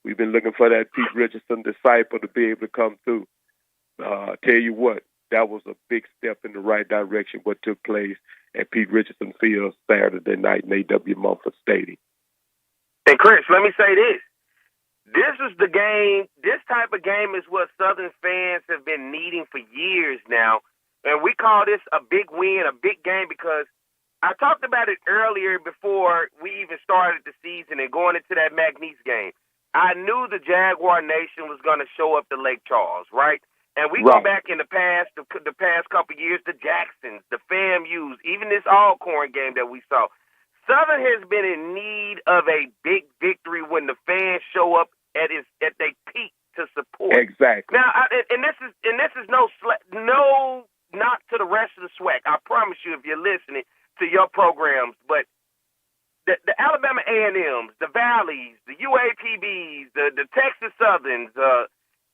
Speaker 15: We've been looking for that Pete Richardson disciple to be able to come through. Tell you what, that was a big step in the right direction, what took place at Pete Richardson Field Saturday night in A.W. Mumford Stadium.
Speaker 3: And Chris, let me say this. This is the game, this type of game is what Southern fans have been needing for years now. And we call this a big win, a big game, because I talked about it earlier before we even started the season and going into that McNeese game. I knew the Jaguar Nation was going to show up to Lake Charles, right? And we go back in the past couple of years, the Jacksons, the FAMUs, even this Alcorn game that we saw. Southern has been in need of a big victory when the fans show up at their peak to support.
Speaker 15: Exactly.
Speaker 3: Now, this is no knock to the rest of the SWAC. I promise you, if you're listening to your programs, but the Alabama A&Ms, the Valleys, the UAPBs, the Texas Southerns,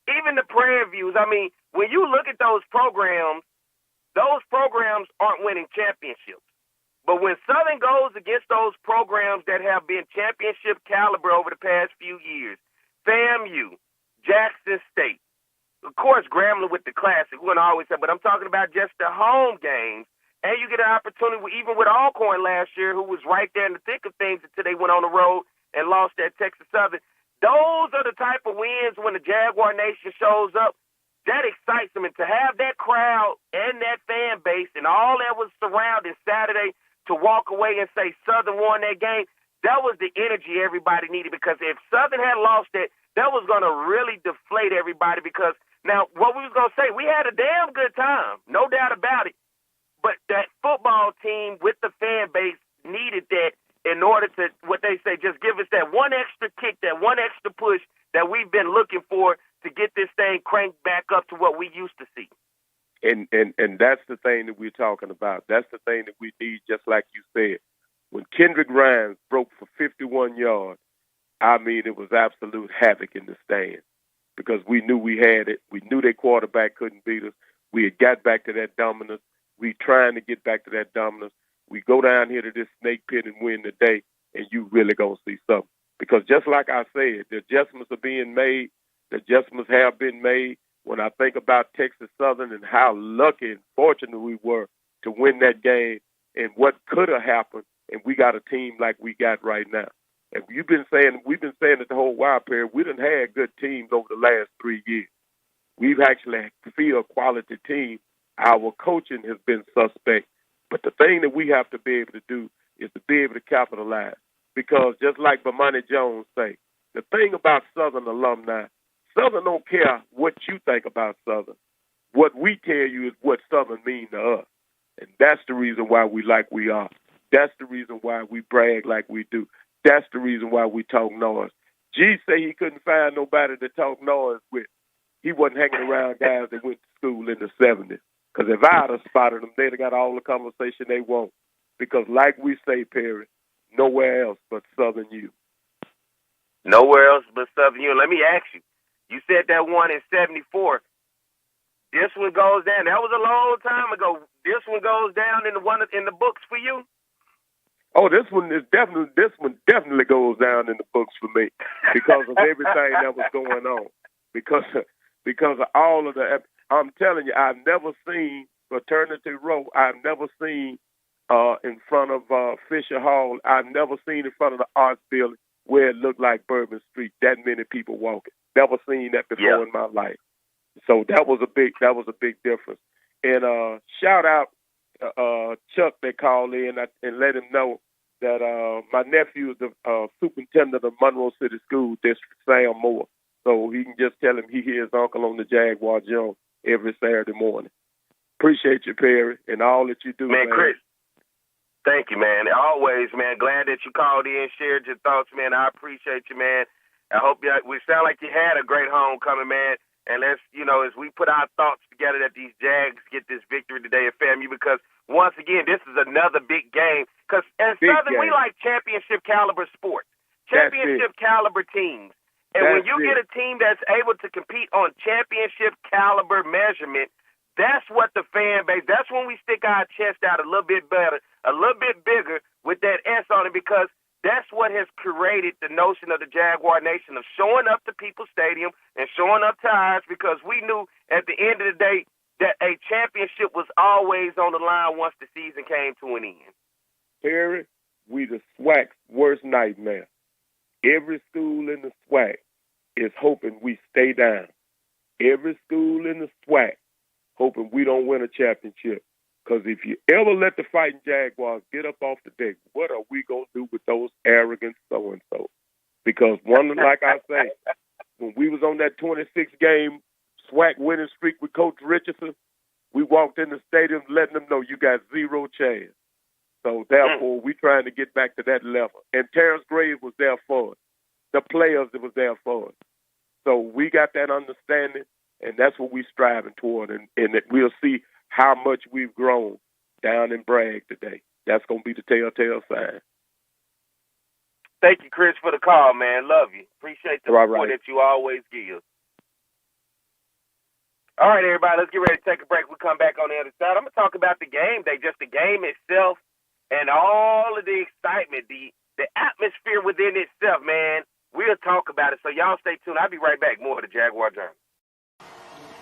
Speaker 3: even the Prairie Views. I mean, when you look at those programs aren't winning championships. But when Southern goes against those programs that have been championship caliber over the past few years, FAMU, Jackson State, of course, Grambling with the Classic, we're going to always say, but I'm talking about just the home games. And you get an opportunity, even with Alcorn last year, who was right there in the thick of things until they went on the road and lost at Texas Southern. Those are the type of wins when the Jaguar Nation shows up. That excites them. And to have that crowd and that fan base and all that was surrounding Saturday to walk away and say Southern won that game, that was the energy everybody needed. Because if Southern had lost it, that was going to really deflate everybody. Because now what we was going to say, we had a damn good time, no doubt about it. But that football team with the fan base needed that in order to, what they say, just give us that one extra kick, that one extra push that we've been looking for to get this thing cranked back up to what we used to see.
Speaker 15: And that's the thing that we're talking about. That's the thing that we need, just like you said. When Kendrick Rhymes broke for 51 yards, I mean, it was absolute havoc in the stand because we knew we had it. We knew their quarterback couldn't beat us. We had got back to that dominance. We trying to get back to that dominance. We go down here to this snake pit and win today, and you really going to see something. Because just like I said, the adjustments are being made. The adjustments have been made. When I think about Texas Southern and how lucky and fortunate we were to win that game and what could have happened, and we got a team like we got right now. And we've been saying it the whole while period. We done had good teams over the last 3 years. We've actually fielded a quality team. Our coaching has been suspect. But the thing that we have to be able to do is to be able to capitalize. Because just like Bomani Jones say, the thing about Southern alumni, Southern don't care what you think about Southern. What we tell you is what Southern mean to us. And that's the reason why we like we are. That's the reason why we brag like we do. That's the reason why we talk noise. G say he couldn't find nobody to talk noise with. He wasn't hanging around guys that went to school in the 70s. Because if I'd have spotted them, they'd have got all the conversation they want. Because like we say, Perry, nowhere else but Southern U.
Speaker 3: Nowhere else but Southern U. Let me ask you. You said that one in 74. This one goes down. That was a long time ago. This one goes down in the books for you?
Speaker 15: Oh, this one definitely goes down in the books for me because of everything that was going on. Because of all of the, I'm telling you, I've never seen Fraternity Row. I've never seen in front of Fisher Hall. I've never seen in front of the Arts Building where it looked like Bourbon Street. That many people walking. Never seen that before in my life. So that was a big difference. And shout out Chuck that called in and let him know that my nephew is the superintendent of Monroe City School District, Sam Moore. So he can just tell him he hears Uncle on the Jaguar Journal every Saturday morning. Appreciate you, Perry, and all that you do, man.
Speaker 3: Chris, thank you, man. Always, man. Glad that you called in, shared your thoughts, man. I appreciate you, man. I hope we sound like you had a great homecoming, man. And let's, as we put our thoughts together that these Jags get this victory today at FAMU, because once again, this is another big game. Because as Southern, we like championship caliber sports, championship caliber teams. And when you get a team that's able to compete on championship caliber measurement, That's what the fan base, that's when we stick our chest out a little bit better, a little bit bigger with that S on it, because that's what has created the notion of the Jaguar Nation of showing up to People's Stadium and showing up to ours, because we knew at the end of the day that a championship was always on the line once the season came to an end.
Speaker 15: Perry, we the SWAC's worst nightmare. Every school in the SWAC is hoping we stay down. Every school in the SWAC hoping we don't win a championship. Because if you ever let the Fighting Jaguars get up off the deck, what are we going to do with those arrogant so-and-so? Because like I say, when we was on that 26-game SWAC winning streak with Coach Richardson, we walked in the stadium letting them know you got zero chance. So, therefore, we trying to get back to that level. And Terrence Graves was there for us. The players that was there for us. So we got that understanding, and that's what we're striving toward. And we'll see how much we've grown down in Bragg today. That's going to be the telltale sign.
Speaker 3: Thank you, Chris, for the call, man. Love you. Appreciate the support that you always give. All right, everybody, let's get ready to take a break. We'll come back on the other side. I'm going to talk about the game day, just the game itself and all of the excitement, the atmosphere within itself, man. We'll talk about it, so y'all stay tuned. I'll be right back. More of the Jaguar Journal.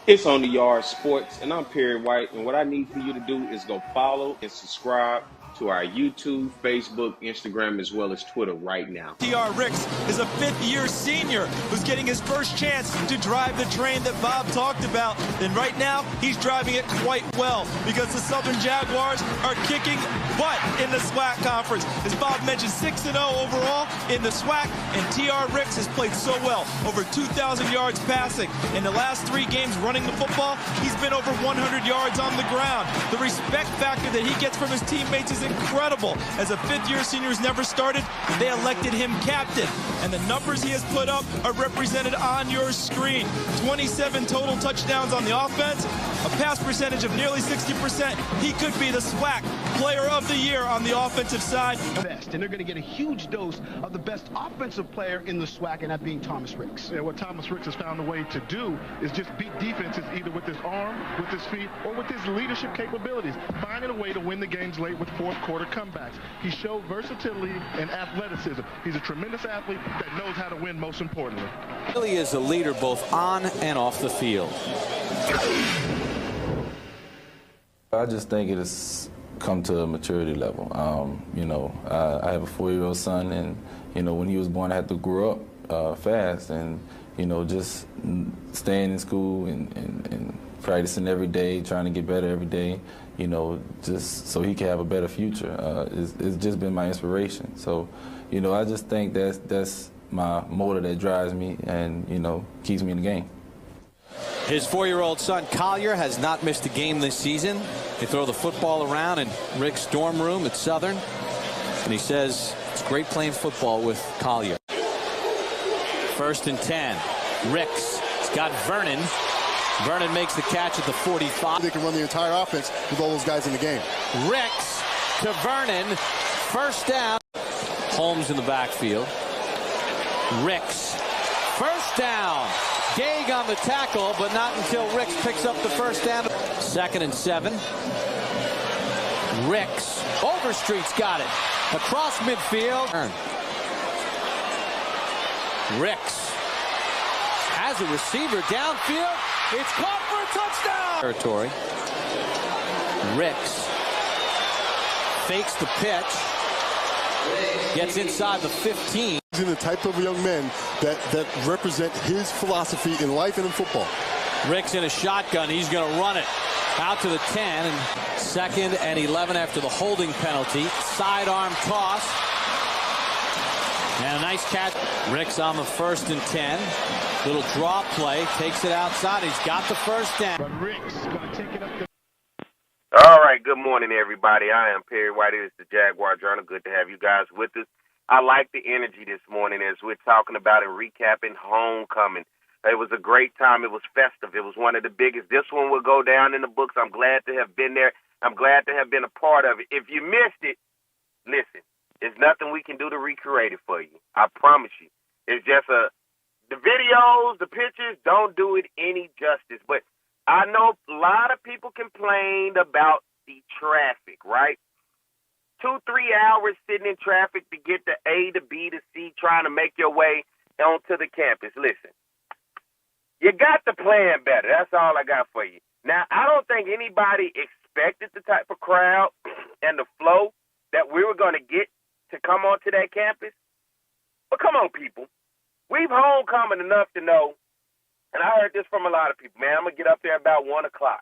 Speaker 1: It's On the Yard Sports, and I'm Perry White, and what I need for you to do is go follow and subscribe to our YouTube, Facebook, Instagram, as well as Twitter right now.
Speaker 16: T.R. Ricks is a fifth-year senior who's getting his first chance to drive the train that Bob talked about. And right now, he's driving it quite well because the Southern Jaguars are kicking butt in the SWAC conference. As Bob mentioned, 6-0 overall in the SWAC, and T.R. Ricks has played so well. Over 2,000 yards passing. In the last 3 games running the football, he's been over 100 yards on the ground. The respect factor that he gets from his teammates is incredible. As a fifth-year senior who's never started, they elected him captain. And the numbers he has put up are represented on your screen. 27 total touchdowns on the offense, a pass percentage of nearly 60%. He could be the SWAC Player of the Year on the offensive side.
Speaker 17: And they're going to get a huge dose of the best offensive player in the SWAC, and that being Thomas Ricks.
Speaker 18: Yeah, what Thomas Ricks has found a way to do is just beat defenses either with his arm, with his feet, or with his leadership capabilities, finding a way to win the games late with fourth-quarter comebacks. He showed versatility and athleticism. He's a tremendous athlete that knows how to win, most importantly.
Speaker 19: Really is a leader both on and off the field.
Speaker 20: I just think it has come to a maturity level. I have a 4-year-old son, and, when he was born, I had to grow up fast, and, just staying in school and practicing every day, trying to get better every day, just so he can have a better future. It's just been my inspiration. So, I just think that's my motor that drives me and, keeps me in the game.
Speaker 19: His 4-year-old son, Collier, has not missed a game this season. They throw the football around in Rick's dorm room at Southern, and he says it's great playing football with Collier. 1st and 10. Ricks. He's got Vernon. Vernon makes the catch at the 45.
Speaker 21: They can run the entire offense with all those guys in the game.
Speaker 19: Ricks to Vernon. 1st down. Holmes in the backfield. Ricks. 1st down. Gage on the tackle, but not until Ricks picks up the 1st down. 2nd and 7. Ricks. Overstreet's got it. Across midfield. Ricks has a receiver downfield. It's caught for a touchdown. Territory. Ricks fakes the pitch. Gets inside the 15.
Speaker 21: He's in the type of young men that represent his philosophy in life and in football.
Speaker 19: Ricks in a shotgun. He's going to run it out to the 10. And 2nd and 11 after the holding penalty. Sidearm toss. And a nice catch. Ricks on the 1st and 10. Little draw play. Takes it outside. He's got the 1st down.
Speaker 18: But Ricks going to take it up.
Speaker 3: All right, good morning, everybody. I am Perry White. It is the Jaguar Journal. Good to have you guys with us. I like the energy this morning as we're talking about and recapping homecoming. It was a great time. It was festive. It was one of the biggest. This one will go down in the books. I'm glad to have been there. I'm glad to have been a part of it. If you missed it, listen, there's nothing we can do to recreate it for you. I promise you. It's just the videos, the pictures don't do it any justice. But I know a lot of people complained about the traffic, right? 2-3 hours sitting in traffic to get to A to B to C, trying to make your way onto the campus. Listen, you got to plan better. That's all I got for you. Now, I don't think anybody expected the type of crowd and the flow that we were going to get to come onto that campus. But come on, people. We've homecoming enough to know, and I heard this from a lot of people, man, I'm going to get up there about 1 o'clock.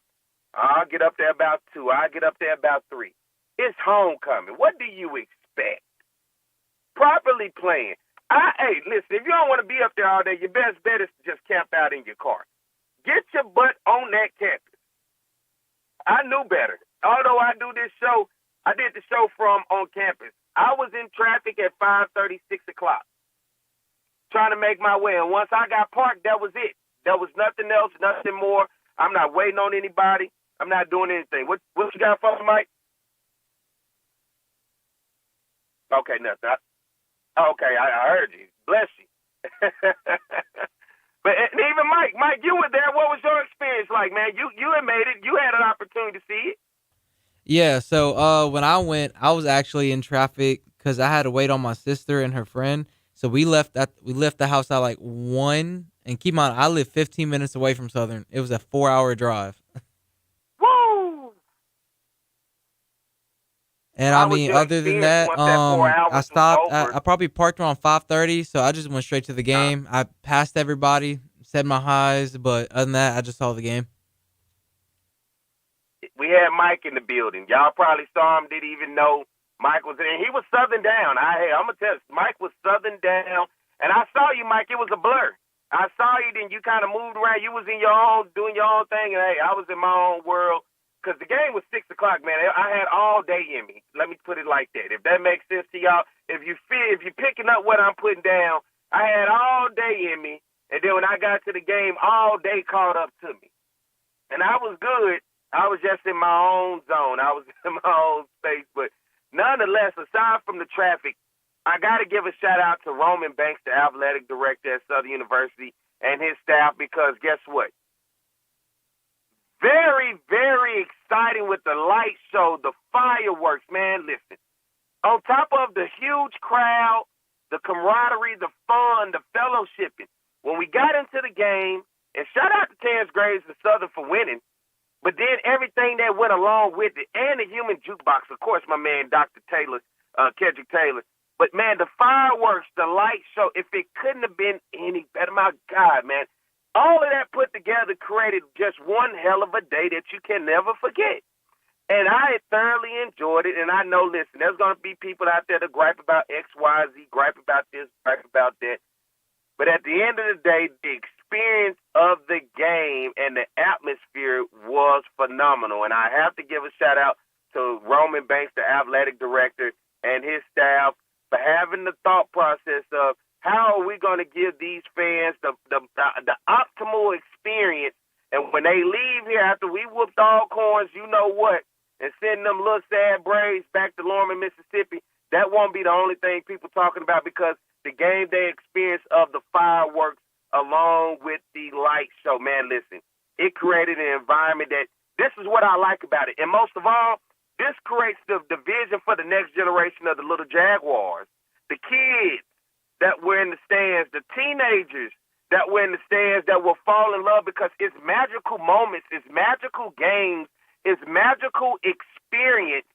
Speaker 3: I'll get up there about 2. I'll get up there about 3. It's homecoming. What do you expect? Properly playing. Hey, listen, if you don't want to be up there all day, your best bet is to just camp out in your car. Get your butt on that campus. I knew better. Although I do this show, I did the show from on campus. I was in traffic at 5:30, 6 o'clock, trying to make my way. And once I got parked, that was it. There was nothing else, nothing more. I'm not waiting on anybody. I'm not doing anything. What you got for me, Mike? Okay, nothing. Okay, I heard you. Bless you. But even Mike, you were there. What was your experience like, man? You had made it. You had an opportunity to see it.
Speaker 5: Yeah, so when I went, I was actually in traffic because I had to wait on my sister and her friend. So we left the house at like 1. And keep in mind, I live 15 minutes away from Southern. It was a 4-hour drive.
Speaker 3: Woo!
Speaker 5: And I mean, other than that, I stopped. I probably parked around 5:30, so I just went straight to the game. I passed everybody, said my highs, but other than that, I just saw the game.
Speaker 3: We had Mike in the building. Y'all probably saw him, didn't even know Mike was there. He was Southern down. I'm going to tell you, Mike was Southern down. And I saw you, Mike. It was a blur. I saw you, then you kind of moved around. You was in your own, doing your own thing, and, hey, I was in my own world. Because the game was 6 o'clock, man. I had all day in me. Let me put it like that. If that makes sense to y'all, if you're picking up what I'm putting down, I had all day in me. And then when I got to the game, all day caught up to me. And I was good. I was just in my own zone. I was in my own space. But nonetheless, aside from the traffic, I got to give a shout-out to Roman Banks, the athletic director at Southern University, and his staff, because guess what? Very, very exciting with the light show, the fireworks, man. Listen, on top of the huge crowd, the camaraderie, the fun, the fellowshipping, when we got into the game, and shout out to Terrence Graves and Southern for winning, but then everything that went along with it, and the human jukebox, of course, my man, Dr. Taylor, Kedrick Taylor. But, man, the fireworks, the light show, if it couldn't have been any better, my God, man. All of that put together created just one hell of a day that you can never forget. And I thoroughly enjoyed it. And I know, listen, there's going to be people out there that gripe about X, Y, Z, gripe about this, gripe about that. But at the end of the day, the experience of the game and the atmosphere was phenomenal. And I have to give a shout-out to Roman Banks, the athletic director, and his staff for having the thought process of, how are we going to give these fans the optimal experience? And when they leave here after we whooped all corns, you know what, and send them little sad braves back to Lorman, Mississippi, that won't be the only thing people talking about, because the game day experience of the fireworks along with the light show, man, listen, it created an environment that, this is what I like about it. And most of all, this creates the vision for the next generation of the little Jaguars, the kids that were in the stands, the teenagers that were in the stands that will fall in love, because it's magical moments, it's magical games, it's magical experience,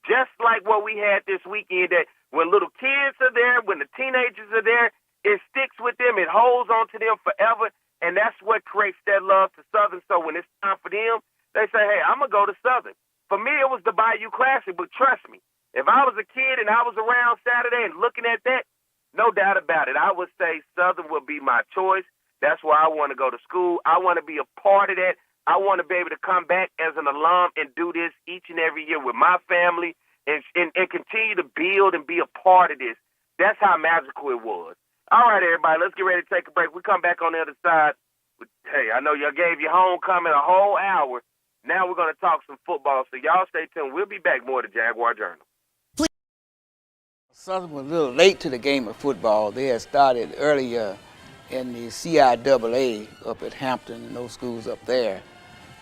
Speaker 3: just like what we had this weekend, that when little kids are there, when the teenagers are there, it sticks with them, it holds on to them forever, and that's what creates that love to Southern. So when it's time for them, they say, hey, I'm going to go to Southern. For me, it was the Bayou Classic, but trust me, if I was a kid and I was around Saturday and looking at that, no doubt about it, I would say Southern would be my choice. That's where I want to go to school. I want to be a part of that. I want to be able to come back as an alum and do this each and every year with my family and continue to build and be a part of this. That's how magical it was. All right, everybody, let's get ready to take a break. We come back on the other side. Hey, I know y'all gave your homecoming a whole hour. Now we're going to talk some football, so y'all stay tuned. We'll be back more to Jaguar Journal.
Speaker 22: Southern was a little late to the game of football. They had started earlier in the CIAA up at Hampton and those schools up there.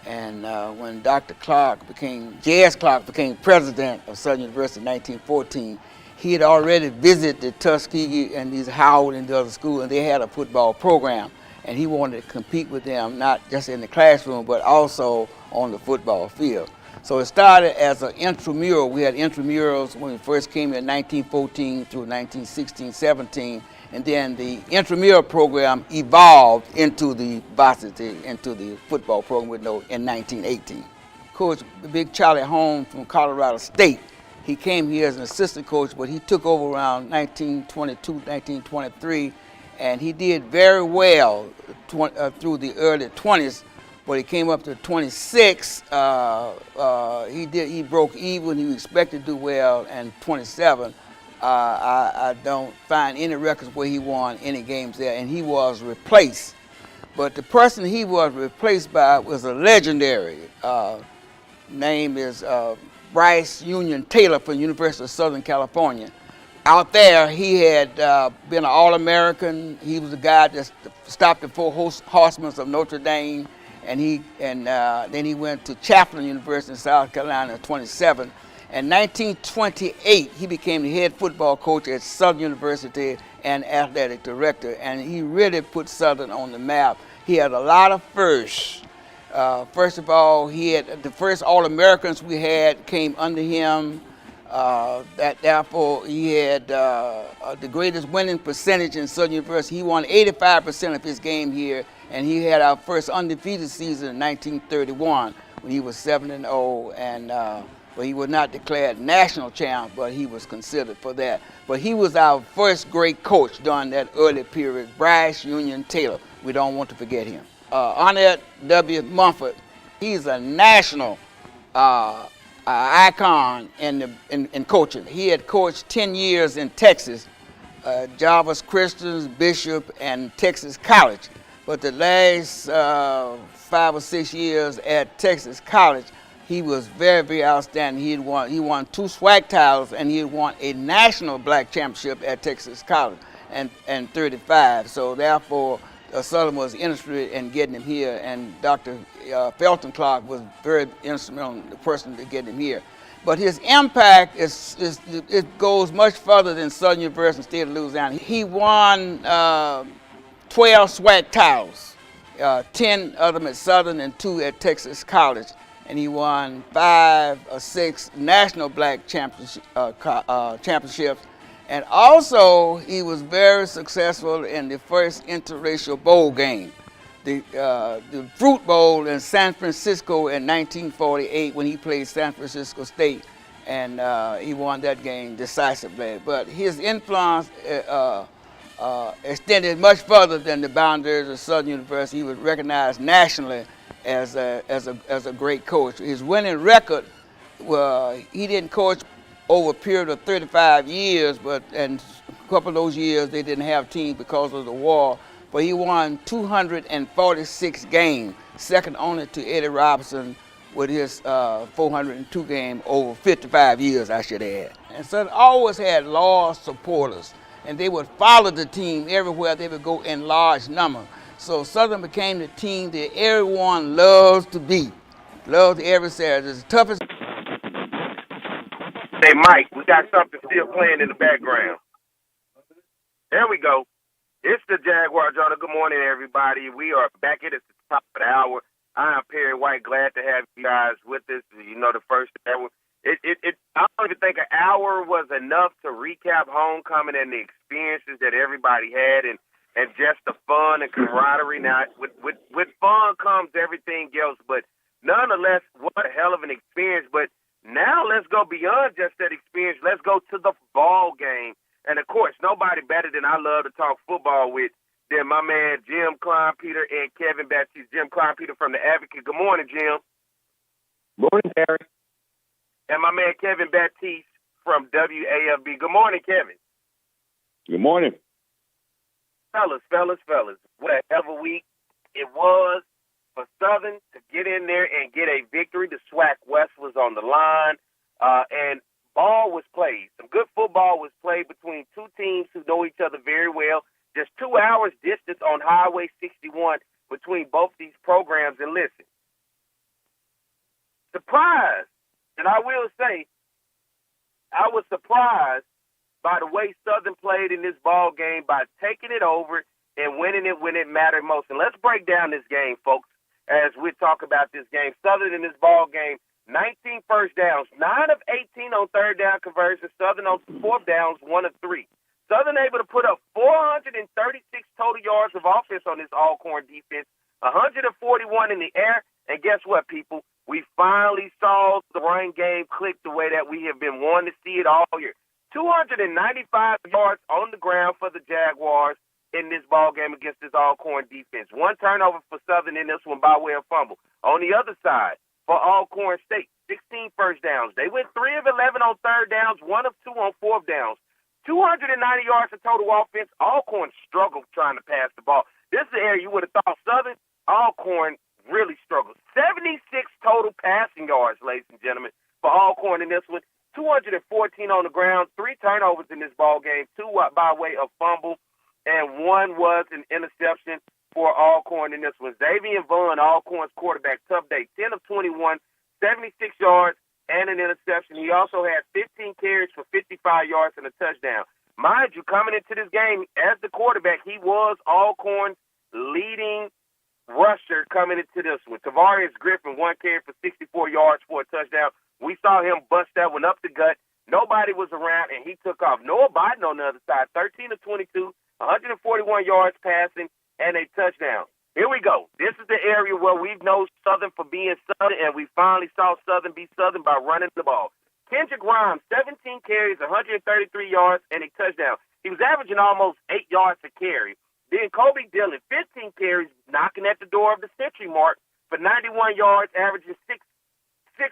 Speaker 22: And when J.S. Clark became president of Southern University in 1914, he had already visited Tuskegee and these Howard and the other schools, and they had a football program. And he wanted to compete with them, not just in the classroom, but also on the football field. So it started as an intramural. We had intramurals when we first came in 1914 through 1916, 17. And then the intramural program evolved into the varsity, into the football program in 1918. Coach Big Charlie Holmes from Colorado State, he came here as an assistant coach, but he took over around 1922, 1923, and he did very well through the early 20s. But he came up to 26. He broke even. He was expected to do well, and 27. I don't find any records where he won any games there, and he was replaced. But the person he was replaced by was a legendary. Name is Bryce Union Taylor from the University of Southern California. Out there, he had been an All-American. He was the guy that stopped the four horsemen of Notre Dame. And then he went to Chaffin University in South Carolina at 27. In 1928, he became the head football coach at Southern University and athletic director. And he really put Southern on the map. He had a lot of firsts. First of all, he had the first All-Americans we had came under him. Therefore, he had the greatest winning percentage in Southern University. He won 85% of his game here. And he had our first undefeated season in 1931 when he was 7-0, but he was not declared national champ, but he was considered for that. But he was our first great coach during that early period, Bryce Union Taylor. We don't want to forget him. Arnett W. Mumford, he's a national icon in coaching. He had coached 10 years in Texas, Jarvis Christian, Bishop, and Texas College. But the last 5 or 6 years at Texas College, he was very, very outstanding. He won 2 SWAC titles, and he had won a national black championship at Texas College and 35. So therefore, Southern was interested in getting him here, and Dr. Felton Clark was very instrumental, the person to get him here. But his impact it goes much further than Southern University and State of Louisiana. He won 12 SWAC titles, 10 of them at Southern and 2 at Texas College. And he won 5 or 6 national black championships. And also, he was very successful in the first interracial bowl game, the Fruit Bowl in San Francisco in 1948 when he played San Francisco State. And he won that game decisively. But his influence extended much further than the boundaries of Southern University. He was recognized nationally as a great coach. His winning record, he didn't coach over a period of 35 years, and a couple of those years they didn't have teams because of the war. But he won 246 games, second only to Eddie Robinson with his 402 game over 55 years, I should add. And so it always had loyal supporters, and they would follow the team everywhere they would go in large numbers. So Southern became the team that everyone loves to beat, loves every Saturday. It's the toughest.
Speaker 3: Hey, Mike, we got something still playing in the background. There we go. It's the Jaguar Journal. Good morning, everybody. We are back at the top of the hour. I am Perry White. Glad to have you guys with us. You know, the first hour. I don't even think an hour was enough to recap homecoming and the experiences that everybody had and just the fun and camaraderie. Now, with fun comes everything else, but nonetheless, what a hell of an experience. But now let's go beyond just that experience. Let's go to the ball game. And, of course, nobody better than I love to talk football with than my man Jim Kleinpeter and Kevin Baptiste. Jim Kleinpeter from The Advocate. Good morning, Jim.
Speaker 4: Morning, Harry.
Speaker 3: And my man Kevin Baptiste from WAFB. Good morning, Kevin.
Speaker 4: Good morning.
Speaker 3: Fellas. What a hell of a week it was for Southern to get in there and get a victory. The SWAC West was on the line, and ball was played. Some good football was played between two teams who know each other very well. Just 2 hours distance on Highway 61 between both these programs. And listen, surprised, and I will say, I was surprised by the way Southern played in this ball game by taking it over and winning it when it mattered most. And let's break down this game, folks, as we talk about this game. Southern in this ball game, 19 first downs, 9 of 18 on third down conversions. Southern on fourth downs, 1 of 3. Southern able to put up 436 total yards of offense on this Alcorn defense, 141 in the air. And guess what, people? We finally saw the run game click the way that we have been wanting to see it all year. 295 yards on the ground for the Jaguars in this ball game against this Alcorn defense. 1 turnover for Southern in this one by way of fumble. On the other side, for Alcorn State, 16 first downs. They went 3 of 11 on third downs, 1 of 2 on fourth downs. 290 yards of total offense. Alcorn struggled trying to pass the ball. This is the area you would have thought Southern. Alcorn really struggled. 76 total passing yards, ladies and gentlemen, for Alcorn in this one. 214 on the ground, 3 turnovers in this ball game, 2 by way of fumble, and 1 was an interception for Alcorn in this one. Xavier Vaughn, Alcorn's quarterback, tough day, 10 of 21, 76 yards, and an interception. He also had 15 carries for 55 yards and a touchdown. Mind you, coming into this game as the quarterback, he was Alcorn's leading rusher coming into this one. Tavarius Griffin, 1 carry for 64 yards for a touchdown. We saw him bust that one up the gut. Nobody was around, and he took off. Noah Biden on the other side, 13 of 22, 141 yards passing, and a touchdown. Here we go. This is the area where we've known Southern for being Southern, and we finally saw Southern be Southern by running the ball. Kendrick Grimes, 17 carries, 133 yards, and a touchdown. He was averaging almost 8 yards a carry. Then Kobe Dillon, 15 carries, knocking at the door of the century mark for 91 yards, averaging 6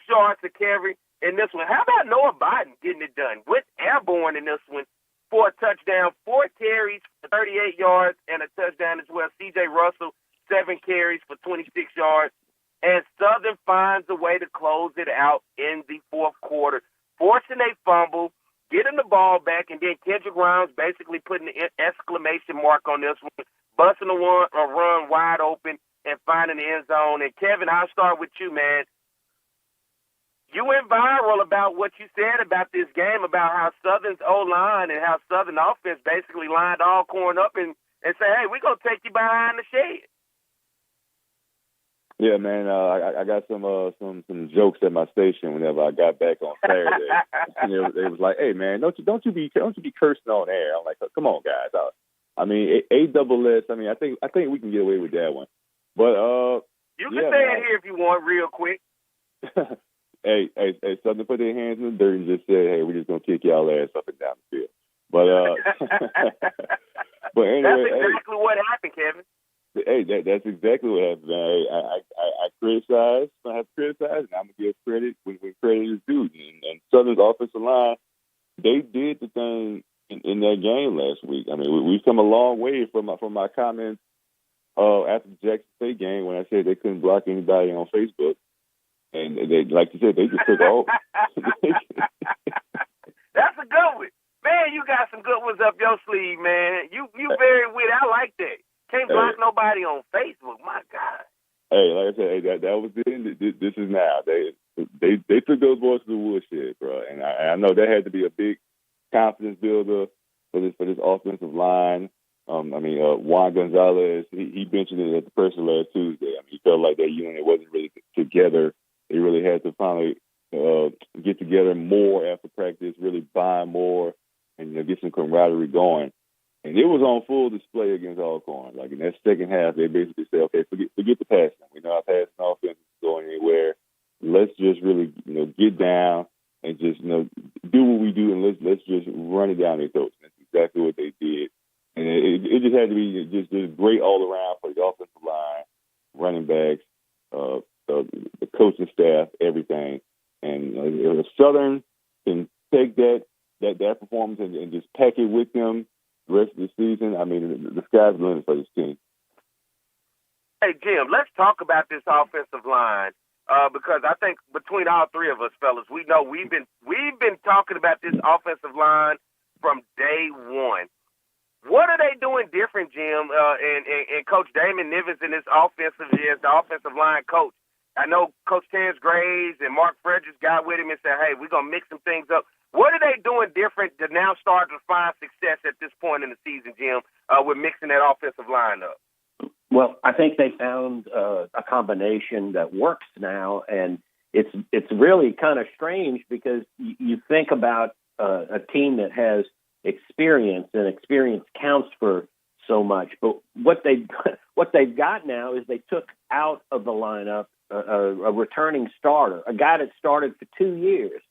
Speaker 3: yards a carry in this one. How about Noah Biden getting it done? With airborne in this one for a touchdown, 4 carries for 38 yards, and a touchdown as well. C.J. Russell, 7 carries for 26 yards, and Southern finds a way to close it out in the fourth quarter, forcing a fumble, getting the ball back, and then Kendrick Grimes basically putting an exclamation mark on this one, busting a run wide open and finding the end zone. And Kevin, I'll start with you, man. You went viral about what you said about this game, about how Southern's O-line and how Southern offense basically lined Alcorn up and say, hey, we're going to take you behind the shed.
Speaker 4: Yeah, man. I got some jokes at my station whenever I got back on Saturday. And they was like, "Hey, man, don't you be cursing on air." I'm like, "Come on, guys." I mean, ASS. I mean, I think we can get away with that one. But
Speaker 3: you can say it here if you want, real quick.
Speaker 4: hey, Southern put their hands in the dirt and just said, "Hey, we're just gonna kick y'all ass up and down the field." But but anyway,
Speaker 3: that's exactly what happened, Kevin.
Speaker 4: Hey, that's exactly what happened. I criticize. I have to criticize, and I'm gonna give credit when credit is due. And Southern's offensive line, they did the thing in that game last week. I mean, we've come a long way from my comments after the Jackson State game when I said they couldn't block anybody on Facebook, and they, like you said, they just took all.
Speaker 3: That's a good one, man. You got some good ones up your sleeve, man. You very witty. I like that. Can't block nobody on Facebook. My God.
Speaker 4: Hey, like I said, that was then. This is now. They took those boys to the woodshed, bro. And I know that had to be a big confidence builder for this offensive line. Juan Gonzalez, he mentioned it at the presser last Tuesday. I mean, he felt like that unit wasn't really together. They really had to finally get together more after practice, really buy more, and get some camaraderie going. And it was on full display against Alcorn. Like in that second half, they basically said, "Okay, forget the passing. We know our passing offense is going anywhere. Let's just really, get down and just, do what we do, and let's just run it down their throats." And that's exactly what they did. And it just had to be just great all around for the offensive line, running backs, the coaching staff, everything. And if Southern can take that performance and just pack it with them the rest of the season, I mean, the sky's the limit for this team.
Speaker 3: Hey, Jim, let's talk about this offensive line because I think between all three of us, fellas, we know we've been talking about this offensive line from day one. What are they doing different, Jim, and Coach Damon Nivens in this offensive as the offensive line coach? I know Coach Terrence Graves and Mark Fredericks got with him and said, hey, we're going to mix some things up. What are they doing different to now start to find success at this point in the season, Jim, with mixing that offensive line up?
Speaker 2: Well, I think they found a combination that works now, and it's really kind of strange because you think about a team that has experience, and experience counts for so much. But what they've got now is they took out of the lineup a returning starter, a guy that started for 2 years.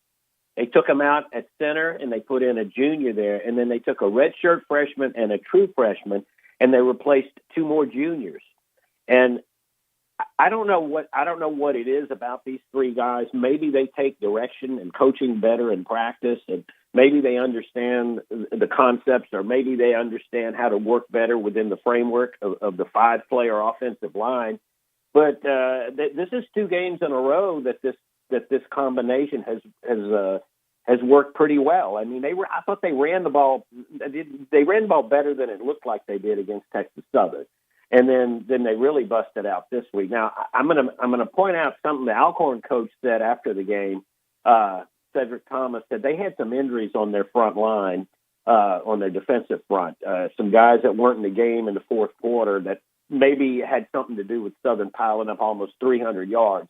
Speaker 2: They took him out at center, and they put in a junior there, and then they took a redshirt freshman and a true freshman, and they replaced 2 more juniors. And I don't know what it is about these 3 guys. Maybe they take direction and coaching better in practice, and maybe they understand the concepts, or maybe they understand how to work better within the framework of the 5-player offensive line. But this is 2 games in a row that this combination has worked pretty well. I mean, I thought they ran the ball. They ran the ball better than it looked like they did against Texas Southern, and then they really busted out this week. Now I'm gonna point out something the Alcorn coach said after the game. Cedric Thomas said they had some injuries on their front line, on their defensive front. Some guys that weren't in the game in the fourth quarter that maybe had something to do with Southern piling up almost 300 yards.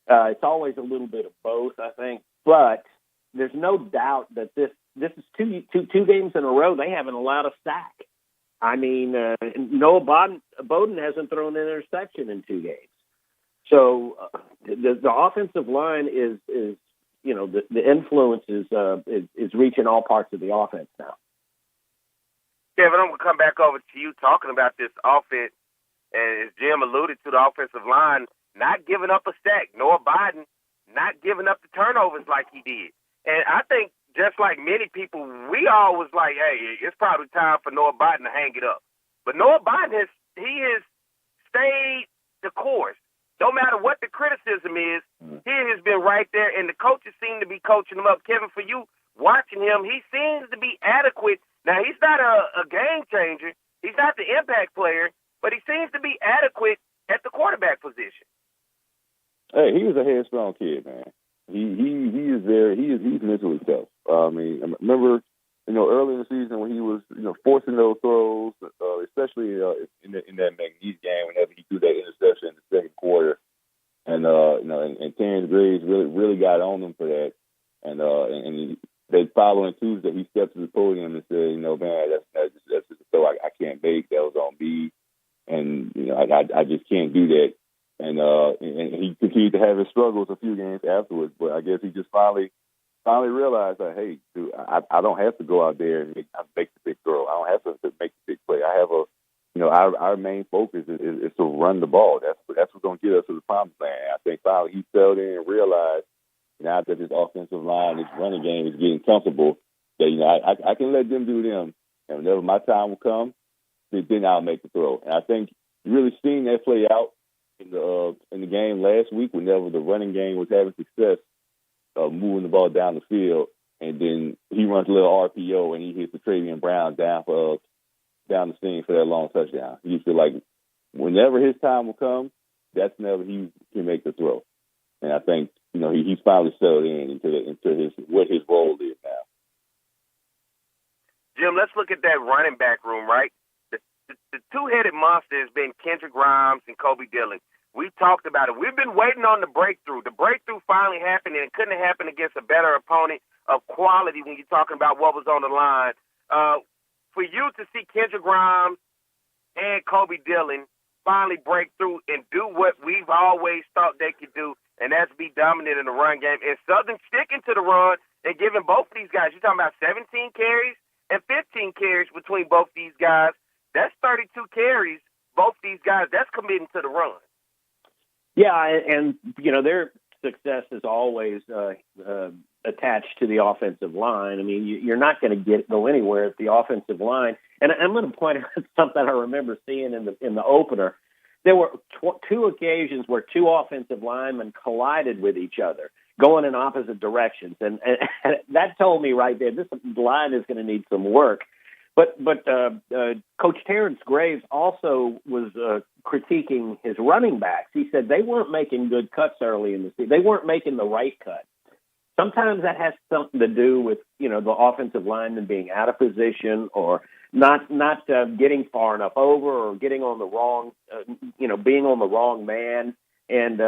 Speaker 2: It's always a little bit of both, I think. But there's no doubt that this is two games in a row they haven't allowed a sack. I mean, Noah Bowden hasn't thrown an interception in 2 games. So the offensive line is the influence is reaching all parts of the offense now.
Speaker 3: Kevin, I'm going to come back over to you talking about this offense. And as Jim alluded to, the offensive line not giving up a sack. Noah Biden not giving up the turnovers like he did. And I think just like many people, we all was like, hey, it's probably time for Noah Biden to hang it up. But Noah Biden has stayed the course. No matter what the criticism is, he has been right there, and the coaches seem to be coaching him up. Kevin, for you watching him, he seems to be adequate. Now, he's not a game changer. He's not the impact player, but he seems to be adequate at the quarterback position.
Speaker 4: Hey, he was a headstrong kid, man. He is there. He's mentally tough. I mean, I remember, early in the season when he was, forcing those throws, especially in that McNeese game whenever he threw that interception in the second quarter, and and Terrence Graves really got on him for that, and the following Tuesday he stepped to the podium and said, man, that's just a throw I can't make. That was on me, and I just can't do that. And he continued to have his struggles a few games afterwards, but I guess he just finally realized that, hey, dude, I don't have to go out there and make the big throw. I don't have to make the big play. I have our main focus is to run the ball. That's what's going to get us to the promised land. I think finally he settled in and realized now that his offensive line, his running game is getting comfortable, that I can let them do them, and whenever my time will come, then I'll make the throw. And I think you really seen that play out in the game last week whenever the running game was having success moving the ball down the field, and then he runs a little RPO and he hits the Travion Brown down the seam for that long touchdown. You feel like whenever his time will come, that's whenever he can make the throw. And I think he's finally settled into what his role is now.
Speaker 3: Jim, let's look at that running back room, right? The two-headed monster has been Kendrick Grimes and Kobe Dillon. We talked about it. We've been waiting on the breakthrough. The breakthrough finally happened, and it couldn't have happened against a better opponent of quality when you're talking about what was on the line. For you to see Kendrick Grimes and Kobe Dillon finally break through and do what we've always thought they could do, and that's be dominant in the run game, and Southern sticking to the run and giving both of these guys, you're talking about 17 carries and 15 carries between both these guys. That's 32 carries, both these guys. That's committing to the run.
Speaker 2: Yeah, and their success is always attached to the offensive line. I mean, you're not going to go anywhere at the offensive line. And I'm going to point out something I remember seeing in the opener. There were 2 occasions where 2 offensive linemen collided with each other, going in opposite directions, and that told me right there this line is going to need some work. But Coach Terrence Graves also was critiquing his running backs. He said they weren't making good cuts early in the season. They weren't making the right cut. Sometimes that has something to do with, the offensive lineman being out of position or not getting far enough over or getting on the wrong, being on the wrong man. And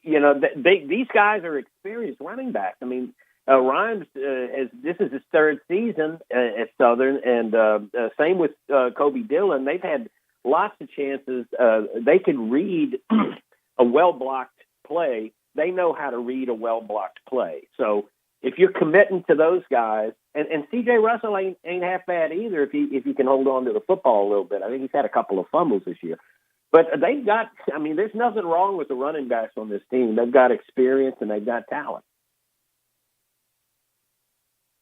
Speaker 2: these guys are experienced running backs. I mean, Rhymes, this is his third season at Southern, and same with Kobe Dillon. They've had lots of chances. They can read a well-blocked play. They know how to read a well-blocked play. So if you're committing to those guys, and C.J. Russell ain't half bad either if he can hold on to the football a little bit. I think he's had a couple of fumbles this year. But they've got, there's nothing wrong with the running backs on this team. They've got experience and they've got talent.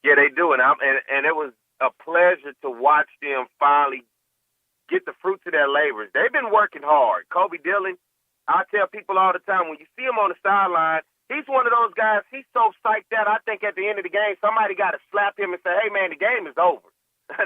Speaker 3: Yeah, they do, and it was a pleasure to watch them finally get the fruits of their labors. They've been working hard. Kobe Dillon, I tell people all the time, when you see him on the sideline, he's one of those guys, he's so psyched out, I think at the end of the game, somebody got to slap him and say, hey, man, the game is over.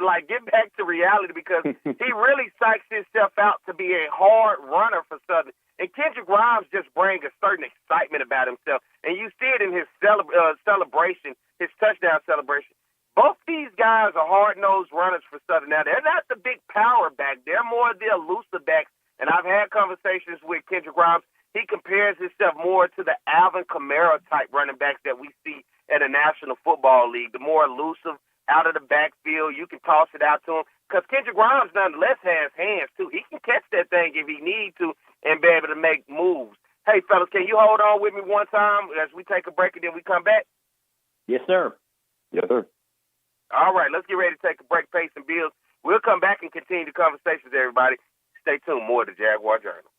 Speaker 3: Like, get back to reality, because he really psychs himself out to be a hard runner for Southern. And Kendrick Grimes just brings a certain excitement about himself. And you see it in his celebration, his touchdown celebration. Both these guys are hard-nosed runners for Southern. Now, they're not the big power back. They're more the elusive backs. And I've had conversations with Kendrick Grimes. He compares himself more to the Alvin Kamara-type running backs that we see at a National Football League, the more elusive, out of the backfield. You can toss it out to him. Because Kendrick Grimes, nonetheless, has hands, too. He can catch that thing if he needs to and be able to make moves. Hey, fellas, can you hold on with me one time as we take a break and then we come back?
Speaker 2: Yes, sir.
Speaker 4: Yes, sir.
Speaker 3: All right, let's get ready to take a break, pay some bills. We'll come back and continue the conversations, everybody. Stay tuned. More to Jaguar Journal.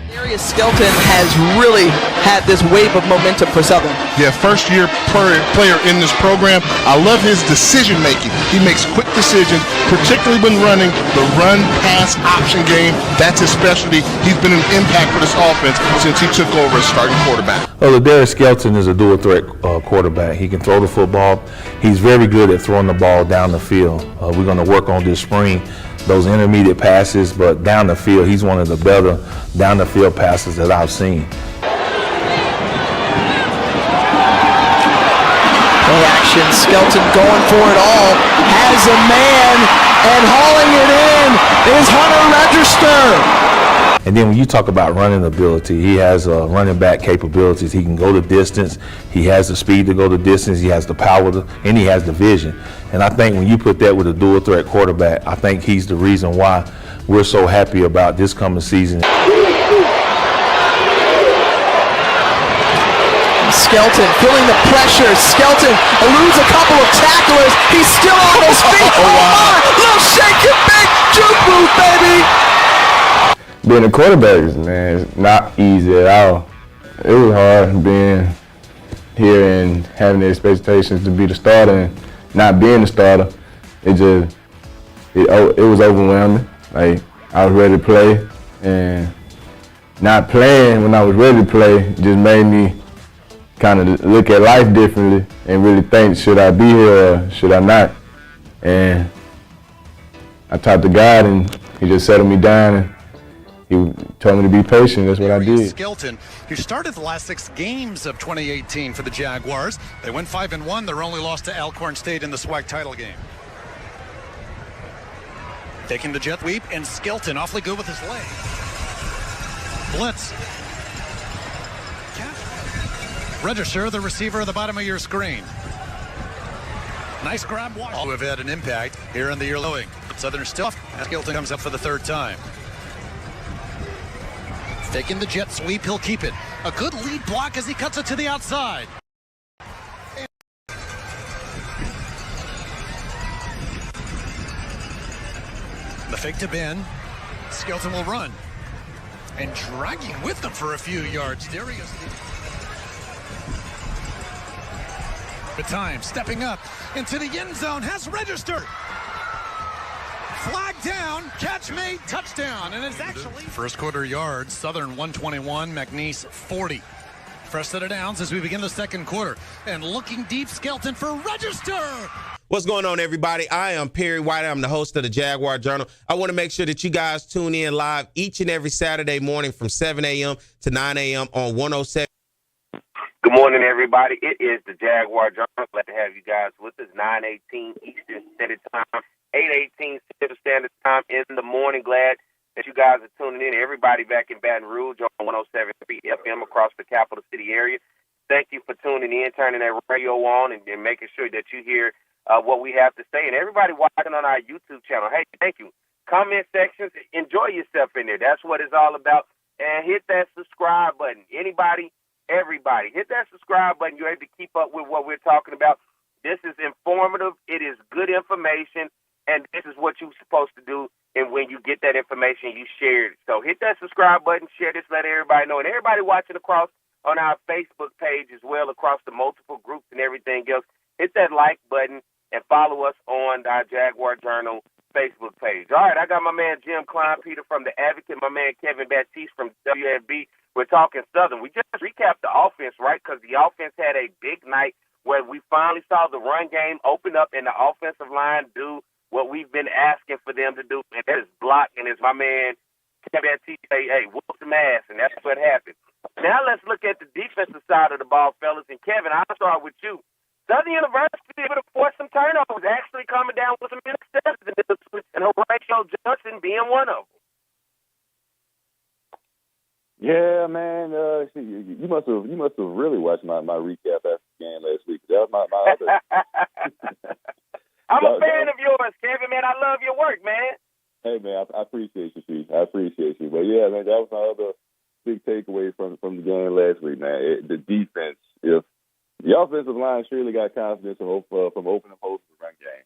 Speaker 6: Darius Skelton has really had this wave of momentum for Southern.
Speaker 18: Yeah, first-year player in this program. I love his decision-making. He makes quick decisions, particularly when running the run-pass option game. That's his specialty. He's been an impact for this offense since he took over as starting quarterback.
Speaker 7: Well, Darius Skelton is a dual-threat quarterback. He can throw the football. He's very good at throwing the ball down the field. We're going to work on this spring those intermediate passes, but down the field, he's one of the better down the field passes that I've seen.
Speaker 6: Play action, Skelton going for it all, has a man, and hauling it in is Hunter Register.
Speaker 7: And then when you talk about running ability, he has running back capabilities. He can go the distance. He has the speed to go the distance. He has the power, and he has the vision. And I think when you put that with a dual threat quarterback, I think he's the reason why we're so happy about this coming season.
Speaker 6: Skelton feeling the pressure. Skelton eludes a couple of tacklers. He's still on his feet. Oh my! Little shake and bake juke move, baby.
Speaker 23: Being a quarterback, man, it's not easy at all. It was hard being here and having the expectations to be the starter and not being the starter. It was overwhelming. Like, I was ready to play, and not playing when I was ready to play just made me kind of look at life differently and really think, should I be here or should I not? And I talked to God, and he just settled me down, and he told me to be patient. That's what I did.
Speaker 24: Skelton, who started the last 6 games of 2018 for the Jaguars. They went 5-1. Their only loss to Alcorn State in the SWAC title game. Taking the jet sweep, and Skelton awfully good with his leg. Blitz. Register, the receiver at the bottom of your screen. Nice grab. All who have had an impact here in the year lowing. Southern still. Skelton comes up for the 3rd time. Taking the jet sweep, he'll keep it. A good lead block as he cuts it to the outside. The fake to Ben. Skelton will run. And dragging with them for a few yards. There he is. The time, stepping up into the end zone, has Register. Flag down, catch made, touchdown, and it's actually first quarter yards. Southern 121, McNeese 40. Fresh set of downs as we begin the second quarter, and looking deep, Skelton for Register.
Speaker 1: What's going on, everybody? I am Perry White. I'm the host of the Jaguar Journal. I want to make sure that you guys tune in live each and every Saturday morning from 7 a.m. to 9 a.m. on 107.
Speaker 3: Good morning, everybody. It is the Jaguar Journal. Glad to have you guys with us. 9:18 Eastern Standard Time, 8:18 Central Standard Time in the morning. Glad that you guys are tuning in. Everybody back in Baton Rouge on 107.3 FM across the capital city area. Thank you for tuning in, turning that radio on, and making sure that you hear what we have to say. And everybody watching on our YouTube channel, hey, thank you. Comment sections, enjoy yourself in there. That's what it's all about. And hit that subscribe button. Anybody, everybody, hit that subscribe button. You're able to keep up with what we're talking about. This is informative. It is good information. And this is what you're supposed to do. And when you get that information, you share it. So hit that subscribe button, share this, let everybody know. And everybody watching across on our Facebook page as well, across the multiple groups and everything else, hit that like button and follow us on our Jaguar Journal Facebook page. All right, I got my man Jim Klein-Peter from The Advocate, my man Kevin Baptiste from WFB. We're talking Southern. We just recapped the offense, right, because the offense had a big night where we finally saw the run game open up and the offensive line do what we've been asking for them to do, and that is block. And it's my man Kevin Baptiste, hey, whoop some ass, and that's what happened. Now let's look at the defensive side of the ball, fellas. And Kevin, I'll start with you. Southern University able to force some turnovers, actually coming down with some interceptions, and Horatio Johnson being one of them.
Speaker 4: Yeah, man. You must have really watched my recap after the game last week. That was my other.
Speaker 3: I'm a fan of yours, Kevin. Man, I love your work, man.
Speaker 4: Hey, man, I appreciate you, Steve. I appreciate you. But yeah, man, that was my other big takeaway from the game last week, man. The defense. If the offensive line surely got confidence from opening holes in the run game,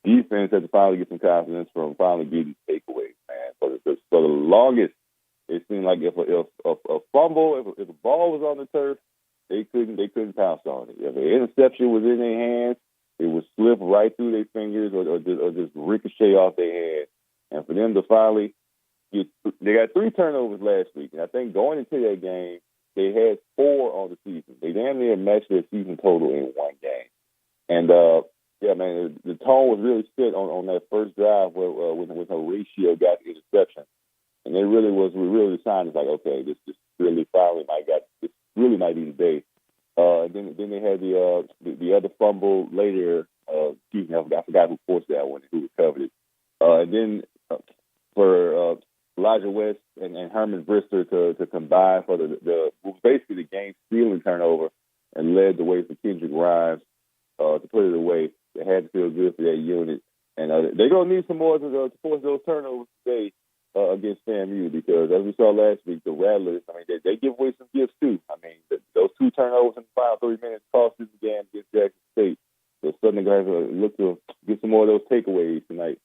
Speaker 4: defense had to finally get some confidence from finally getting takeaways, man. For the longest, it seemed like if a fumble, if a ball was on the turf, they couldn't pounce on it. If an interception was in their hands, it would slip right through their fingers or just ricochet off their head. And for them to finally they got 3 turnovers last week, and I think going into that game, they had 4 on the season. They damn near matched their season total in one game. And yeah, man, the tone was really set on that first drive when Horatio got the interception, and it really the sign is like, okay, this really finally might be the day. Then they had the other fumble later. I forgot who forced that one and who recovered it. And then for Elijah West and Herman Brister to combine for the basically the game-stealing turnover and led the way for Kendrick Grimes to put it away. They had to feel good for that unit. And they're going to need some more to force those turnovers today against FAMU because, as we saw last week, the Rattlers, I mean, they give away some gifts too. I mean, those 2 turnovers in the final 3 minutes cost them the game against Jackson State. So Southern guys look to get some more of those takeaways tonight.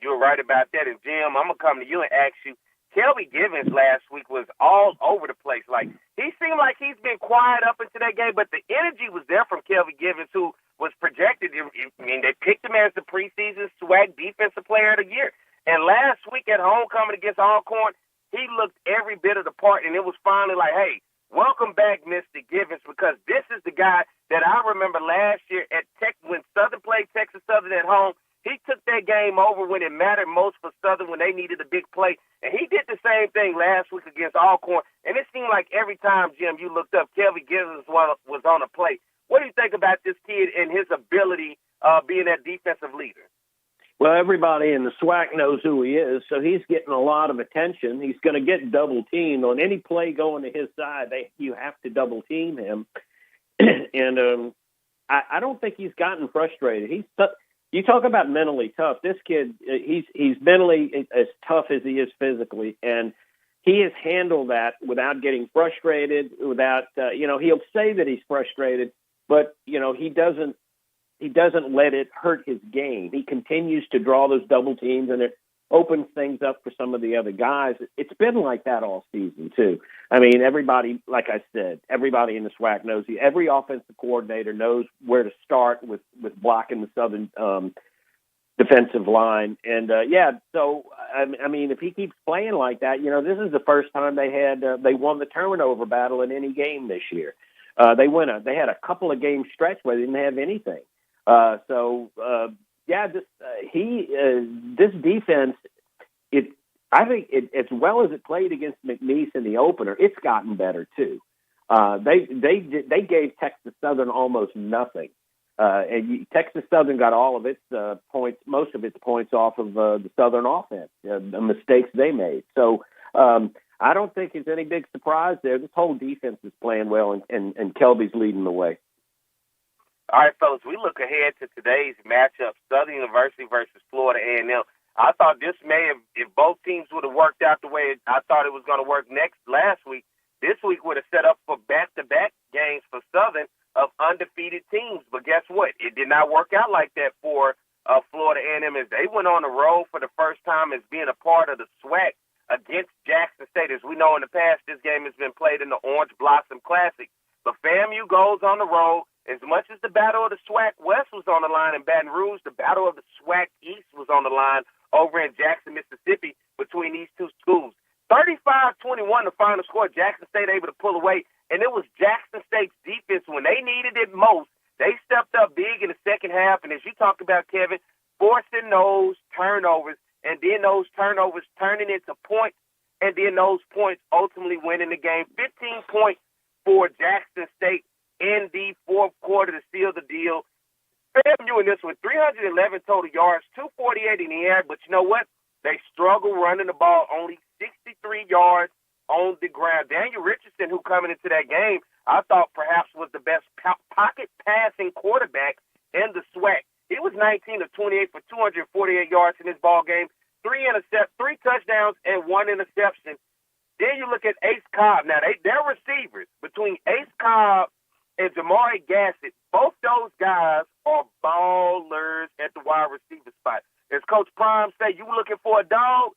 Speaker 3: You're right about that. And, Jim, I'm going to come to you and ask you, Kelby Givens last week was all over the place. Like, he seemed like he's been quiet up into that game, but the energy was there from Kelby Givens, who was projected. I mean, they picked him as the preseason SWAC Defensive Player of the Year. And last week at homecoming against Alcorn, he looked every bit of the part, and it was finally like, hey, welcome back, Mr. Givens, because this is the guy that I remember last year at Tech when Southern played Texas Southern at home. He took that game over when it mattered most for Southern when they needed a big play. And he did the same thing last week against Alcorn. And it seemed like every time, Jim, you looked up, Kelby Givens was on a play. What do you think about this kid and his ability being that defensive leader?
Speaker 2: Well, everybody in the SWAC knows who he is, so he's getting a lot of attention. He's going to get double-teamed. On any play going to his side, you have to double-team him. And I don't think he's gotten frustrated. You talk about mentally tough. This kid, he's mentally as tough as he is physically, and he has handled that without getting frustrated. Without he'll say that he's frustrated, but he doesn't let it hurt his game. He continues to draw those double teams, and it opens things up for some of the other guys. It's been like that all season too. I mean, everybody, like I said, everybody in the SWAC knows. Every offensive coordinator knows where to start with blocking the Southern defensive line. And so I mean, if he keeps playing like that, this is the first time they won the turnover battle in any game this year. They had a couple of game stretch where they didn't have anything. This defense, I think as well as it played against McNeese in the opener, it's gotten better too. They gave Texas Southern almost nothing, and Texas Southern got all of its points, most of its points off of the Southern offense, the mistakes they made. So I don't think it's any big surprise there. This whole defense is playing well, and Kelby's leading the way.
Speaker 3: All right, fellas, we look ahead to today's matchup, Southern University versus Florida A&M. I thought this may have, if both teams would have worked out the way I thought it was going to work last week, this week would have set up for back-to-back games for Southern of undefeated teams. But guess what? It did not work out like that for Florida A&M as they went on the road for the first time as being a part of the SWAC against Jackson State. As we know in the past, this game has been played in the Orange Blossom Classic. But FAMU goes on the road. As much as the Battle of the SWAC West was on the line in Baton Rouge, the Battle of the SWAC East was on the line over in Jackson, Mississippi, between these two schools. 35-21 the final score. Jackson State able to pull away, and it was Jackson State's defense when they needed it most. They stepped up big in the second half, and as you talked about, Kevin, forcing those turnovers, and then those turnovers turning into points, and then those points ultimately winning the game. 15 points for Jackson State in the fourth quarter to seal the deal. FAMU in this with 311 total yards, 248 in the air, but you know what? They struggle running the ball, only 63 yards on the ground. Daniel Richardson, who coming into that game, I thought perhaps was the best pocket passing quarterback in the SWAC. He was 19 of 28 for 248 yards in this ball game, three touchdowns and one interception. Then you look at Ace Cobb. Now, they're receivers between Ace Cobb and Jamari Gassett. Both those guys are ballers at the wide receiver spot. As Coach Prime said, you looking for a dog?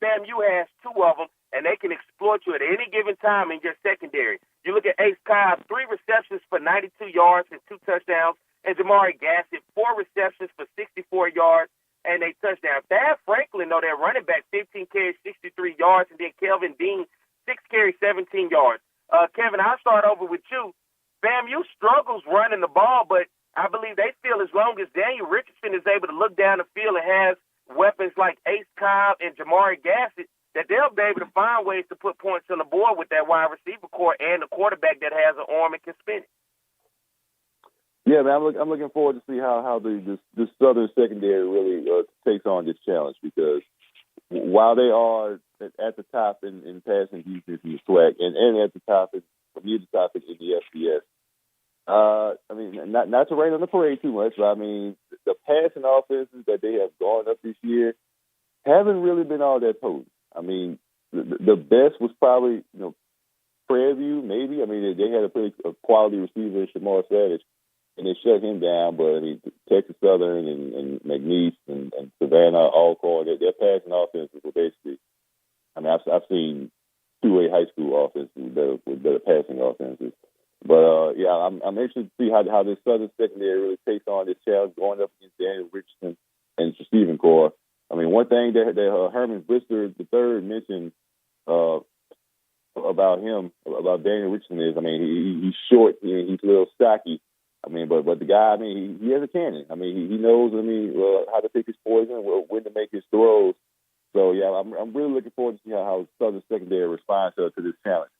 Speaker 3: FAMU has two of them, and they can exploit you at any given time in your secondary. You look at Ace Cobb, 3 receptions for 92 yards and 2 touchdowns, and Jamari Gassett, 4 receptions for 64 yards and a touchdown. Thad Franklin, though, their running back, 15 carries, 63 yards, and then Kelvin Dean, 6 carries, 17 yards. Kevin, I'll start over with you. FAMU struggles running the ball, but I believe they feel as long as Daniel Richardson is able to look down the field and has weapons like Ace Cobb and Jamari Gassett, that they'll be able to find ways to put points on the board with that wide receiver core and the quarterback that has an arm and can spin it.
Speaker 4: Yeah, man, I'm looking forward to see how the Southern secondary really takes on this challenge, because while they are at the top in passing defense in the SWAC and at the top near the top in the FBS, I mean, not to rain on the parade too much, but I mean, the passing offenses that they have gone up this year haven't really been all that potent. I mean, the best was probably, Prairie View, maybe. I mean, they had a pretty quality receiver, Shamar Savage, and they shut him down. But I mean, Texas Southern and McNeese and Savannah, Alcorn, their passing offenses were basically. I mean, I've seen 2A high school offenses with better passing offenses. But yeah, I'm interested to see how this Southern secondary really takes on this challenge going up against Daniel Richardson and Stephen Core. I mean, one thing that Herman Brister III mentioned about Daniel Richardson is, I mean, he's short, he's a little stocky. I mean, but the guy, I mean, he has a cannon. I mean, he knows, how to pick his poison, when to make his throws. So yeah, I'm really looking forward to see how Southern secondary responds to this challenge.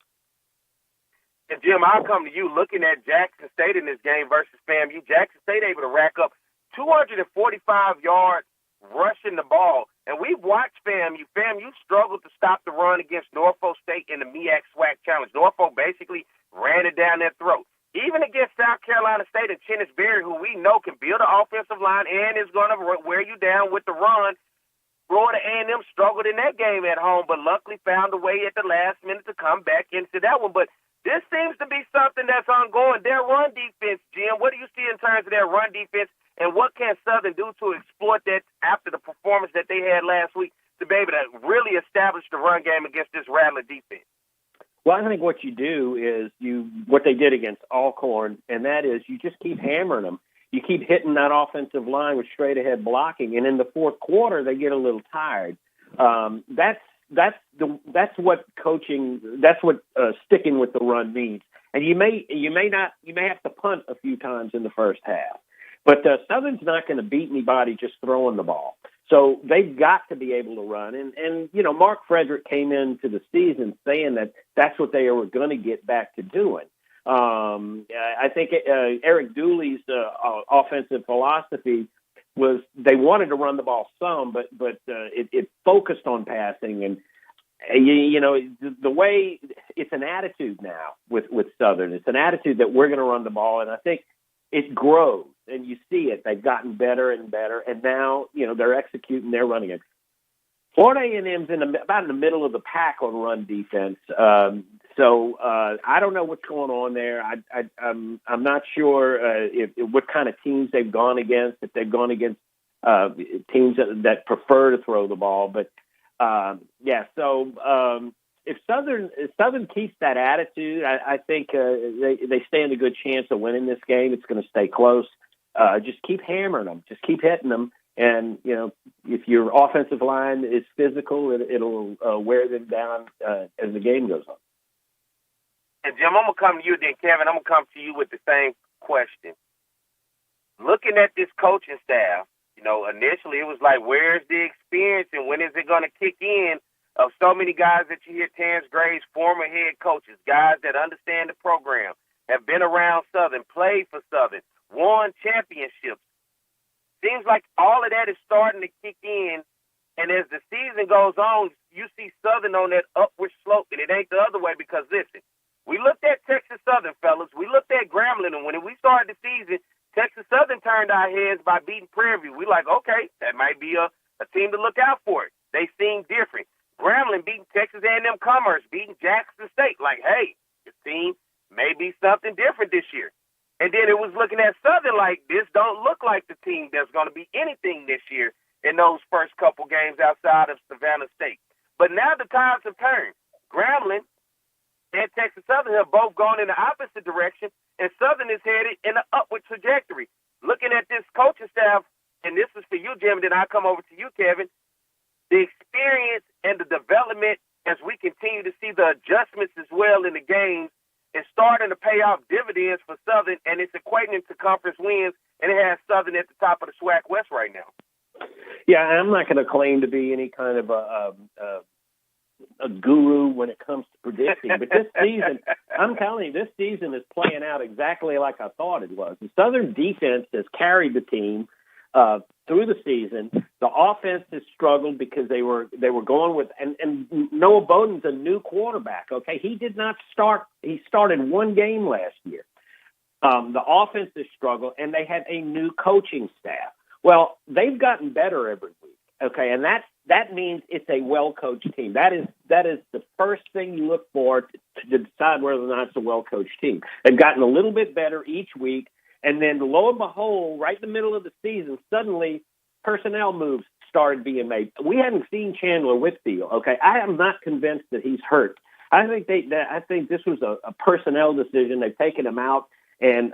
Speaker 3: And Jim, I'll come to you. Looking at Jackson State in this game versus FAMU, Jackson State able to rack up 245 yards rushing the ball. And we've watched FAMU. FAMU struggled to stop the run against Norfolk State in the MEAC SWAC Challenge. Norfolk basically ran it down their throat. Even against South Carolina State and Chennis Berry, who we know can build an offensive line and is going to wear you down with the run, Florida A&M struggled in that game at home, but luckily found a way at the last minute to come back into that one. But this seems to be something that's ongoing. Their run defense, Jim, what do you see in terms of their run defense, and what can Southern do to exploit that after the performance that they had last week to be able to really establish the run game against this Rattler defense?
Speaker 2: Well, I think what you do is what they did against Alcorn, and that is you just keep hammering them. You keep hitting that offensive line with straight ahead blocking, and in the fourth quarter they get a little tired. That's what coaching. That's what sticking with the run means. And you may have to punt a few times in the first half. But Southern's not going to beat anybody just throwing the ball. So they've got to be able to run. And you know, Mark Frederick came into the season saying that that's what they were going to get back to doing. I think Eric Dooley's offensive philosophy was they wanted to run the ball some, but it focused on passing. And you know, the way it's an attitude now with Southern. It's an attitude that we're going to run the ball, and I think it grows, and you see it. They've gotten better and better, and now, you know, they're executing, they're running it. Florida A&M's about in the middle of the pack on run defense. So I don't know what's going on there. I'm not sure what kind of teams they've gone against, if they've gone against teams that prefer to throw the ball. But, if Southern keeps that attitude, I think they stand a good chance of winning this game. It's going to stay close. Just keep hammering them. Just keep hitting them. And, you know, if your offensive line is physical, it'll wear them down as the game goes on.
Speaker 3: And, Jim, I'm going to come to you then, Kevin. I'm going to come to you with the same question. Looking at this coaching staff, you know, initially it was like, where's the experience and when is it going to kick in? Of so many guys that you hear, Terrence Graves, former head coaches, guys that understand the program, have been around Southern, played for Southern, won championships. Seems like all of that is starting to kick in, and as the season goes on, you see Southern on that upward slope, and it ain't the other way because, listen, we looked at Texas Southern, fellas. We looked at Grambling, and when we started the season, Texas Southern turned our heads by beating Prairie View. We like, okay, that might be a team to look out for. They seem different. Grambling beating Texas A&M Commerce, beating Jackson State. Like, hey, this team may be something different this year. And then it was looking at Southern like, this don't look like the team that's going to be anything this year in those first couple games outside of Savannah State. But now the tides have turned. Grambling and Texas Southern have both gone in the opposite direction, and Southern is headed in an upward trajectory. Looking at this coaching staff, and this is for you, Jim, then I'll come over to you, Kevin, the experience and the development as we continue to see the adjustments as well in the games is starting to pay off dividends for Southern, and it's equating to conference wins, and it has Southern at the top of the SWAC West right now.
Speaker 2: Yeah, I'm not going to claim to be any kind of a guru when it comes to predicting, but this season, I'm telling you, this season is playing out exactly like I thought it was. The Southern defense has carried the team through the season. The offense has struggled because they were going with and Noah Bowden's a new quarterback. Okay, he did not start. He started one game last year. The offense has struggled, and they had a new coaching staff. Well, they've gotten better every week. Okay, and that means it's a well-coached team. That is the first thing you look for to decide whether or not it's a well-coached team. They've gotten a little bit better each week. And then, lo and behold, right in the middle of the season, suddenly personnel moves started being made. We hadn't seen Chandler Whitfield. Okay, I am not convinced that he's hurt. I think this was a personnel decision. They've taken him out, and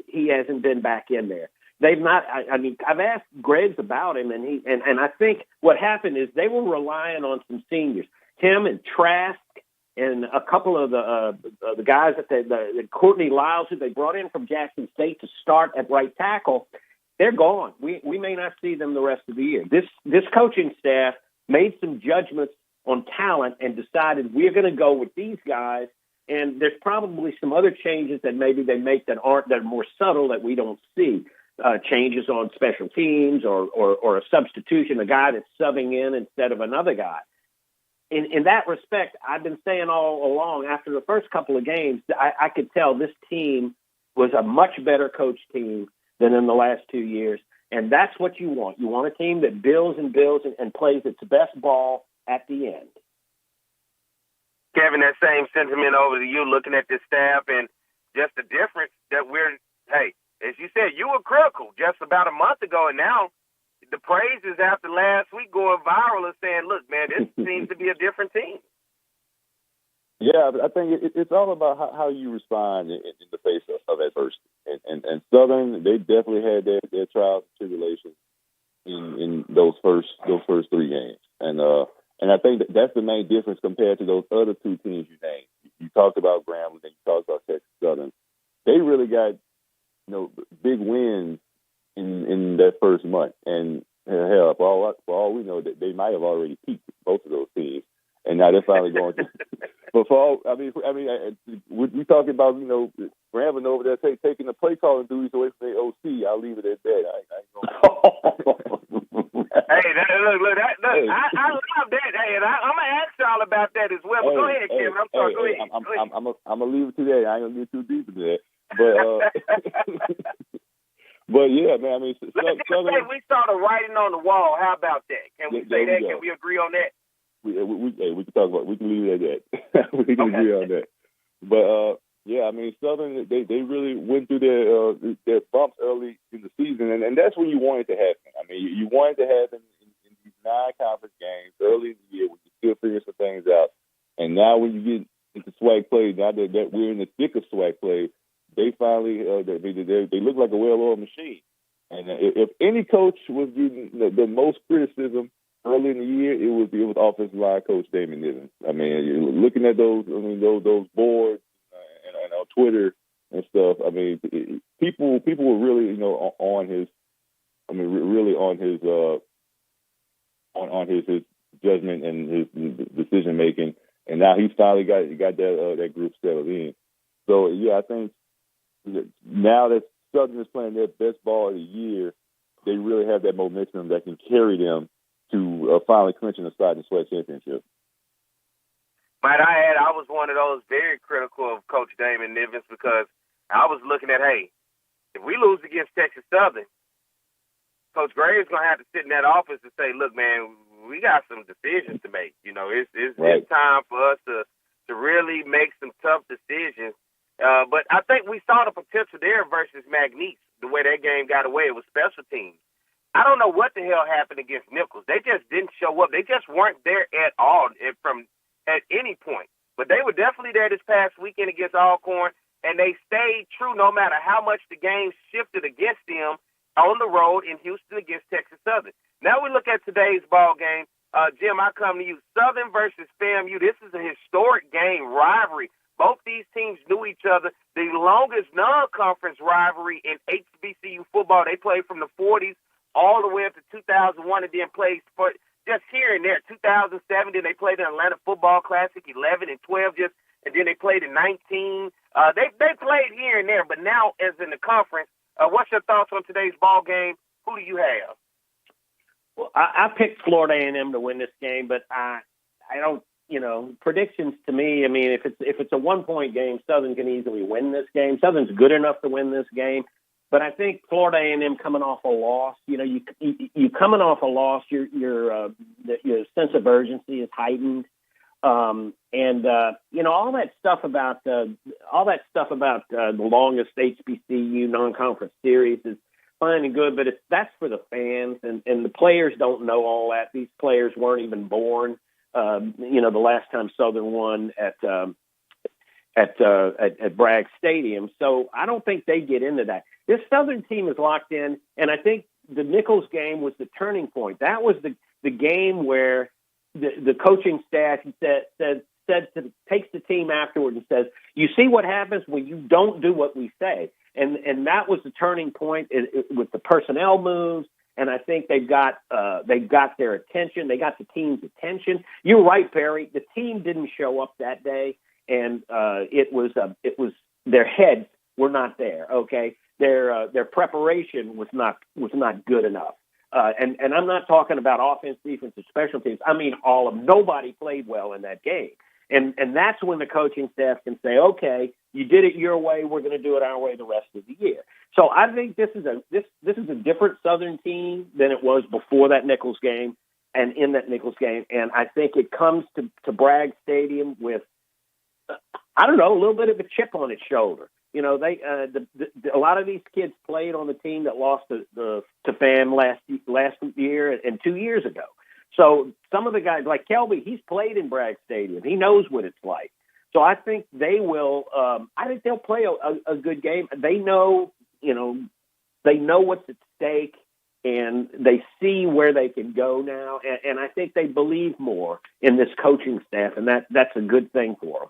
Speaker 2: he hasn't been back in there. They've not. I mean, I've asked Greggs about him, and I think what happened is they were relying on some seniors, him and Trask. And a couple of the guys that the Courtney Lyles, who they brought in from Jackson State to start at right tackle, they're gone. We may not see them the rest of the year. This coaching staff made some judgments on talent and decided we're going to go with these guys. And there's probably some other changes that maybe they make that are more subtle that we don't see. Changes on special teams or a substitution, a guy that's subbing in instead of another guy. In that respect, I've been saying all along, after the first couple of games, I could tell this team was a much better coached team than in the last 2 years. And that's what you want. You want a team that builds and plays its best ball at the end.
Speaker 3: Kevin, that same sentiment over to you, looking at this staff and just the difference that as you said, you were critical just about a month ago, and now the praises after last week going viral and saying, look, man, this seems to be a different team.
Speaker 4: Yeah, I think it's all about how you respond in the face of adversity. And Southern, they definitely had their trials and tribulations in those first 3 games. And I think that's the main difference compared to those other 2 teams you named. You talked about Grambling and you talked about Texas Southern. They really got big wins in that first month. And hell, for all we know, that they might have already peaked both of those teams, and now they're finally going to. But for all, we talking about Grambling over there taking the play calling duties away from the OC. I'll leave it at that.
Speaker 3: I love that. Hey, and I'm gonna ask y'all about that as well. But go ahead, Kevin. I'm sorry. Go ahead.
Speaker 4: I'm gonna leave it to that. I ain't gonna get too deep into that. But but yeah, man. I mean,
Speaker 3: let's say we saw the writing on the wall. How about that? Can we say that? Can we agree on that?
Speaker 4: We can talk about. We can leave it at that. We can agree on that. But yeah, I mean, Southern they really went through their bumps early in the season, and that's when you want it to happen. I mean, you want it to happen in these non-conference games early in the year when you're still figuring some things out. And now when you get into SWAC play, now that we're in the thick of SWAC play, they finally they look like a well-oiled machine. And if any coach was getting the most criticism early in the year, it was offensive line coach Damon Nivens. I mean, looking at those boards and on Twitter and stuff. I mean, people were really on his. I mean, really on his his judgment and his decision making. And now he's finally got that group settled in. So yeah, I think now that Southern is playing their best ball of the year, they really have that momentum that can carry them to finally clinching a spot in the SWAC championship.
Speaker 3: Might I add, I was one of those very critical of Coach Damon Nivens because I was looking at, hey, if we lose against Texas Southern, Coach Graves going to have to sit in that office and say, look, man, we got some decisions to make. It's time for us to really make some tough decisions. But I think we saw the potential there versus McNeese, the way that game got away. It was special teams. I don't know what the hell happened against Nichols. They just didn't show up. They just weren't there at all at any point. But they were definitely there this past weekend against Alcorn, and they stayed true no matter how much the game shifted against them on the road in Houston against Texas Southern. Now we look at today's ball game. Jim, I come to you. Southern versus FAMU. This is a historic game, rivalry. Both these teams knew each other. The longest non-conference rivalry in HBCU football. They played from the 40s all the way up to 2001 and then played for just here and there. 2007, then they played in Atlanta Football Classic, 11 and 12, and then they played in 19. They played here and there, but now as in the conference, what's your thoughts on today's ball game? Who do you have?
Speaker 2: Well, I picked Florida A&M to win this game, but I don't. Predictions to me. I mean, if it's a 1-point game, Southern can easily win this game. Southern's good enough to win this game, but I think Florida A&M coming off a loss. You coming off a loss, your sense of urgency is heightened, and all that stuff about the longest HBCU non-conference series is fine and good, but that's for the fans, and the players don't know all that. These players weren't even born. The last time Southern won at Bragg Stadium, so I don't think they get into that. This Southern team is locked in, and I think the Nichols game was the turning point. That was the game where the coaching staff takes the team afterward and says, "You see what happens when you don't do what we say," and that was the turning point with the personnel moves. And I think they've got their attention. They got the team's attention. You're right, Perry. The team didn't show up that day, and it was their heads were not there. Okay, their preparation was not good enough. And I'm not talking about offense, defense, or special teams. I mean, nobody played well in that game. And that's when the coaching staff can say, okay, you did it your way. We're going to do it our way the rest of the year. So I think this is a different Southern team than it was before that Nichols game and in that Nichols game. And I think it comes to Bragg Stadium with, I don't know, a little bit of a chip on its shoulder. A lot of these kids played on the team that lost to FAM last year and 2 years ago. So some of the guys like Kelby, he's played in Bragg Stadium. He knows what it's like. So I think they will. I think they'll play a good game. They know, they know what's at stake, and they see where they can go now. And I think they believe more in this coaching staff, and that's a good thing for them.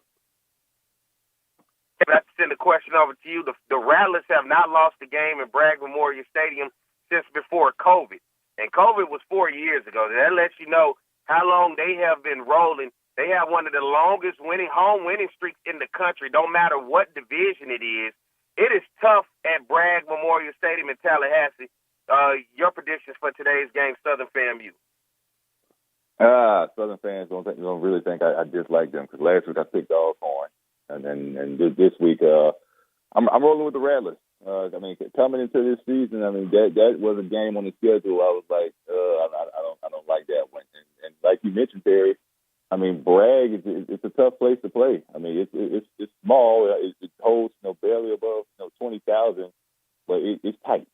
Speaker 3: Let's send a question over to you. The Rattlers have not lost a game in Bragg Memorial Stadium since before COVID. And COVID was 4 years ago. That lets you know how long they have been rolling. They have one of the longest home winning streaks in the country. Don't matter what division it is. It is tough at Bragg Memorial Stadium in Tallahassee. Your predictions for today's game, Southern FAMU?
Speaker 4: Southern fans don't really think I dislike them, because last week I picked Alcorn, and this week I'm rolling with the Rattlers. I mean, coming into this season, I mean that was a game on the schedule. I was like, I don't like that one. And like you mentioned, Terry, I mean, Bragg it's a tough place to play. I mean, it's small. It holds barely above 20,000, but it's tight.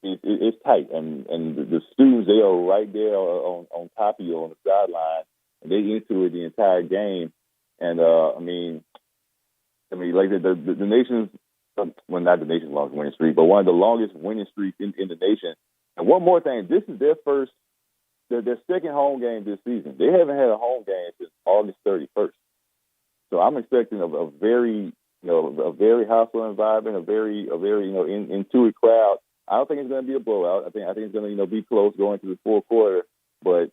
Speaker 4: It's tight, and the students, they are right there on top of you on the sideline, and they into it the entire game. And I mean, like the nation's, well, not the nation's longest winning streak, but one of the longest winning streaks in the nation. And one more thing, this is their second home game this season. They haven't had a home game since August 31st. So I'm expecting a very hostile environment, a very into it crowd. I don't think it's going to be a blowout. I think it's going to be close going to the fourth quarter. But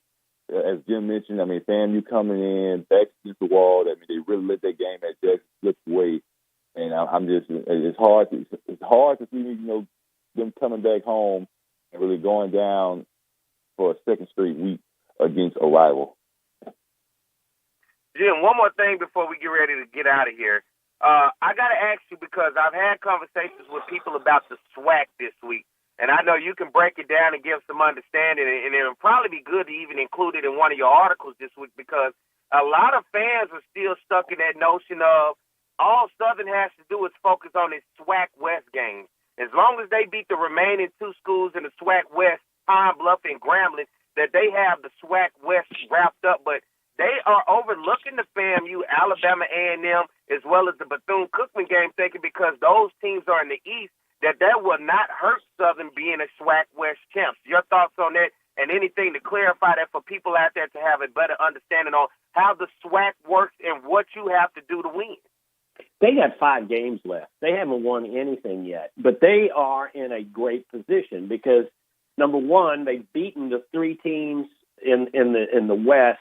Speaker 4: as Jim mentioned, I mean, FAMU coming in back against the wall. I mean, they really let that game at Jackson slip away. And it's hard to see them coming back home and really going down for a second straight week against a rival.
Speaker 3: Jim, one more thing before we get ready to get out of here. I got to ask you, because I've had conversations with people about the SWAC this week, and I know you can break it down and give some understanding, and it would probably be good to even include it in one of your articles this week, because a lot of fans are still stuck in that notion of all Southern has to do is focus on its SWAC West games. As long as they beat the remaining two schools in the SWAC West, Pine Bluff and Grambling, that they have the SWAC West wrapped up, but they are overlooking the FAMU, Alabama A&M, as well as the Bethune-Cookman game, thinking because those teams are in the East, that will not hurt Southern being a SWAC West champs. Your thoughts on that, and anything to clarify that for people out there to have a better understanding on how the SWAC works and what you have to do to win?
Speaker 2: They got 5 games left. They haven't won anything yet, but they are in a great position because, number one, they've beaten the 3 teams in the West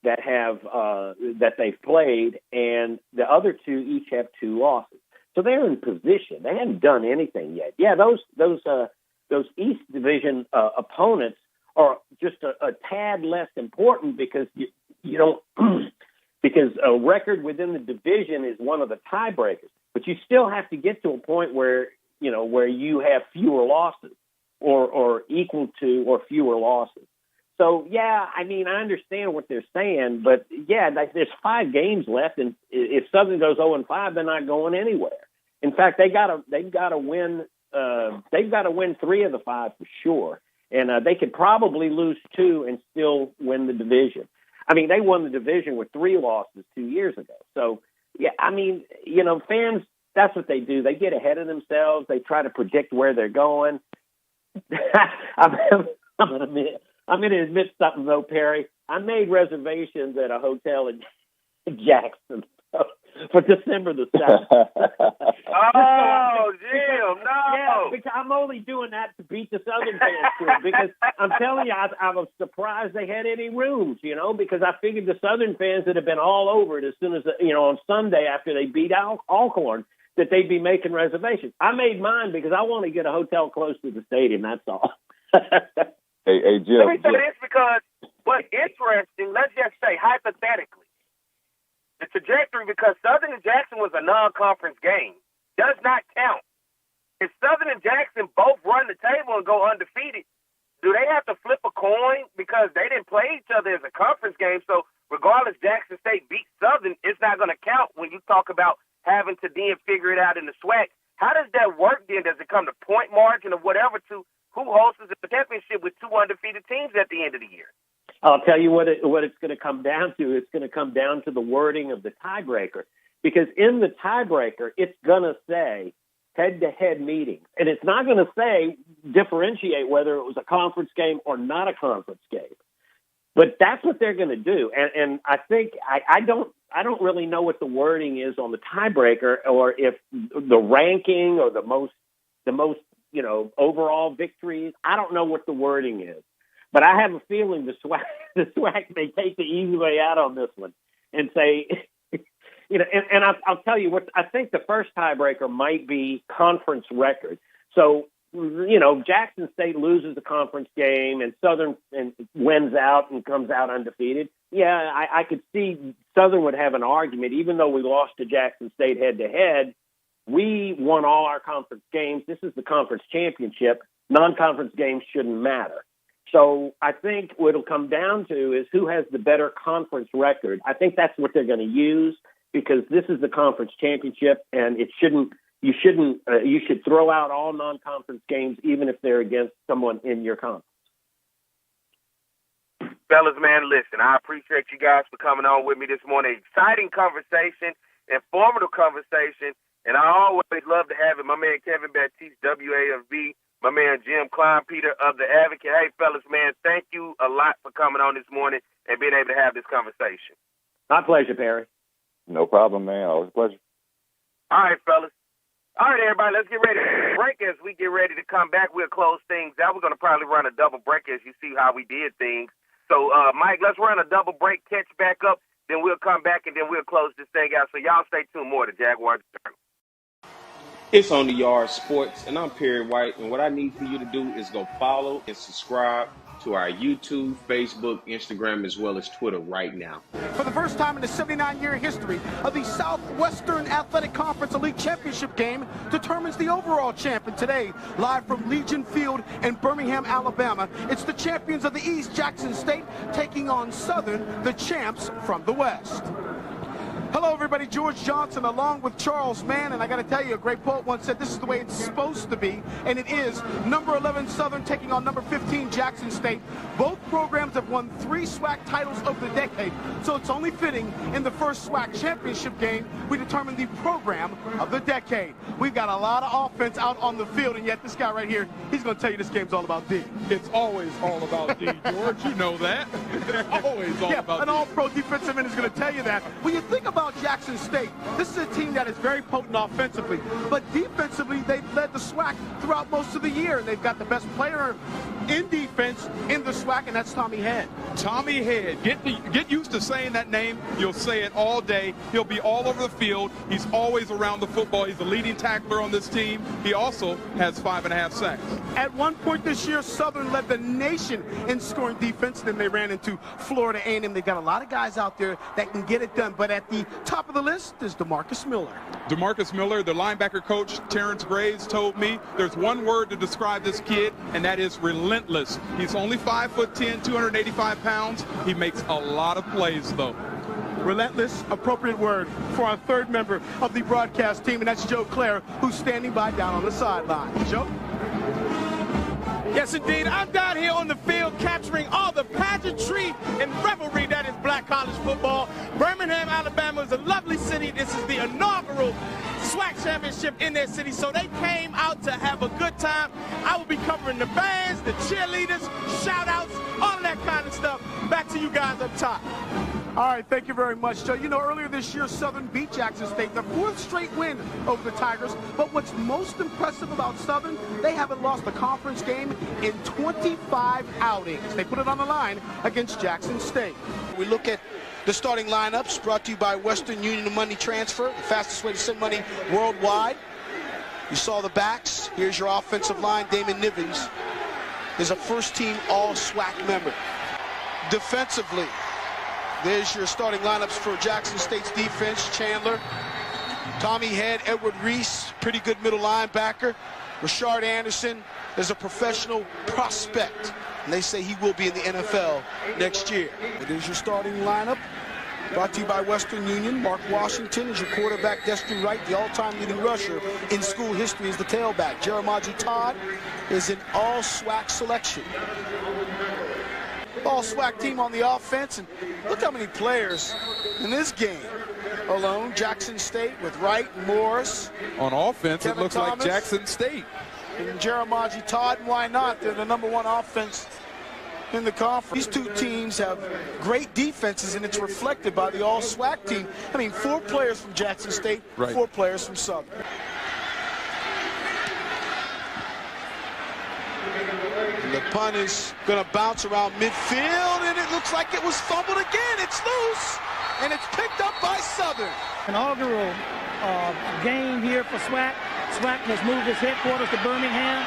Speaker 2: that have that they've played, and the other 2 each have 2 losses. So they're in position. They haven't done anything yet. Yeah, those East Division opponents are just a tad less important because you don't because a record within the division is one of the tiebreakers. But you still have to get to a point where you have fewer losses or equal to or fewer losses. So, yeah, I mean, I understand what they're saying, but, yeah, there's 5 games left, and if Southern goes 0-5, they're not going anywhere. In fact, they've got to win 3 of the 5 for sure, and they could probably lose 2 and still win the division. I mean, they won the division with 3 losses 2 years ago. So, yeah, I mean, fans, that's what they do. They get ahead of themselves. They try to predict where they're going. I'm going to admit something, though, Perry. I made reservations at a hotel in Jackson for December the 7th.
Speaker 3: Oh, Jim, no.
Speaker 2: Yeah, because I'm only doing that to beat the Southern fans to it, because I'm telling you, I was surprised they had any rooms, because I figured the Southern fans that have been all over it as soon as, on Sunday after they beat Alcorn, that they'd be making reservations. I made mine because I want to get a hotel close to the stadium, that's all.
Speaker 4: Hey, Jim.
Speaker 3: Let me say this, because what's interesting, let's just say hypothetically, the trajectory, because Southern and Jackson was a non-conference game, does not count. If Southern and Jackson both run the table and go undefeated, do they have to flip a coin because they didn't play each other as a conference game? So regardless, Jackson State beat Southern, it's not going to count when you talk about having to then figure it out in the SWAC. How does that work then? Does it come to point margin or whatever to who hosts the championship with 2 undefeated teams at the end of the year?
Speaker 2: I'll tell you what it's going to come down to. It's going to come down to the wording of the tiebreaker, because in the tiebreaker, it's going to say head-to-head meetings, and it's not going to say differentiate whether it was a conference game or not a conference game. But that's what they're going to do, and I think I don't really know what the wording is on the tiebreaker, or if the ranking or the most overall victories. I don't know what the wording is, but I have a feeling the SWAC may take the easy way out on this one and say, and I'll tell you what, I think the first tiebreaker might be conference record. So, Jackson State loses the conference game and Southern wins out and comes out undefeated. Yeah, I could see Southern would have an argument, even though we lost to Jackson State head-to-head. We won all our conference games. This is the conference championship. Non-conference games shouldn't matter. So I think what it'll come down to is who has the better conference record. I think that's what they're going to use because this is the conference championship, and you should throw out all non-conference games, even if they're against someone in your conference.
Speaker 3: Fellas, man, listen, I appreciate you guys for coming on with me this morning. Exciting conversation, informative conversation, and I always love to have it. My man Kevin Baptiste, WAFB, my man Jim Klein-Peter of The Advocate. Hey, fellas, man, thank you a lot for coming on this morning and being able to have this conversation.
Speaker 2: My pleasure, Perry.
Speaker 4: No problem, man. Always a pleasure.
Speaker 3: All right, fellas. All right, everybody, let's get ready to break. As we get ready to come back, we'll close things out. We're going to probably run a double break as you see how we did things. So, Mike, let's run a double break, catch back up, then we'll come back, and then we'll close this thing out. So y'all stay tuned more to Jaguar Journal.
Speaker 1: It's On the Yard Sports, and I'm Perry White, and what I need for you to do is go follow and subscribe to our YouTube, Facebook, Instagram, as well as Twitter right now.
Speaker 17: For the first time in the 79-year history of the Southwestern Athletic Conference Elite Championship game determines the overall champion today. Live from Legion Field in Birmingham, Alabama, it's the champions of the East, Jackson State, taking on Southern, the champs from the West. Hello, everybody. George Johnson along with Charles Mann. And I got to tell you, a great poet once said this is the way it's supposed to be. And it is. Number 11 Southern taking on number 15 Jackson State. Both programs have won 3 SWAC titles over the decade. So it's only fitting in the first SWAC championship game we determine the program of the decade. We've got a lot of offense out on the field. And yet this guy right here, he's going to tell you this game's all about D.
Speaker 8: It's always all about D, George. You know that. It's always all about D.
Speaker 17: An all-pro defensive end is going to tell you that. When you think about Jackson State, this is a team that is very potent offensively, but defensively they've led the SWAC throughout most of the year, and they've got the best player in defense in the SWAC, and that's Tommy Head.
Speaker 8: Tommy Head. Get used to saying that name. You'll say it all day. He'll be all over the field. He's always around the football. He's the leading tackler on this team. He also has 5.5 sacks.
Speaker 17: At one point this year, Southern led the nation in scoring defense. Then they ran into Florida A&M. They've got a lot of guys out there that can get it done, but at the top of the list is DeMarcus Miller.
Speaker 8: DeMarcus Miller, the linebacker coach, Terrence Graves, told me there's one word to describe this kid, and that is relentless. He's only 5'10", 285 pounds. He makes a lot of plays, though.
Speaker 17: Relentless, appropriate word for our third member of the broadcast team, and that's Joe Clare, who's standing by down on the sideline. Joe?
Speaker 10: Yes, indeed. I'm down here on the field capturing all the pageantry and revelry that is black college football. Birmingham, Alabama is a lovely city. This is the inaugural SWAC championship in their city, so they came out to have a good time. I will be covering the bands, the cheerleaders, shout-outs, all of that kind of stuff. Back to you guys up top.
Speaker 17: All right, thank you very much, Joe. You know, earlier this year, Southern beat Jackson State, the 4th straight win over the Tigers. But what's most impressive about Southern, they haven't lost a conference game in 25 outings. They put it on the line against Jackson State. We look at the starting lineups brought to you by Western Union Money Transfer, the fastest way to send money worldwide. You saw the backs. Here's your offensive line. Damon Nivens is a first-team All-SWAC member. Defensively, there's your starting lineups for Jackson State's defense. Chandler, Tommy Head, Edward Reese, pretty good middle linebacker. Rashard Anderson is a professional prospect, and they say he will be in the NFL next year. There's your starting lineup. Brought to you by Western Union. Mark Washington is your quarterback. Destry Wright, the all-time leading rusher in school history, is the tailback. Jeremiah Todd is an all-SWAC selection. All-SWAC team on the offense, and look how many players in this game alone. Jackson State with Wright and Morris.
Speaker 8: On offense,
Speaker 17: Kevin
Speaker 8: it looks
Speaker 17: Thomas,
Speaker 8: like Jackson State.
Speaker 17: And Jeremiah Todd, and why not? They're the #1 offense in the conference. These two teams have great defenses, and it's reflected by the All-SWAC team. I mean, 4 players from Jackson State,
Speaker 8: right.
Speaker 17: 4 players from Southern. And the punt is going to bounce around midfield, and it looks like it was fumbled again. It's loose, and it's picked up by Southern.
Speaker 9: An inaugural game here for SWAC. SWAC has moved its headquarters to Birmingham,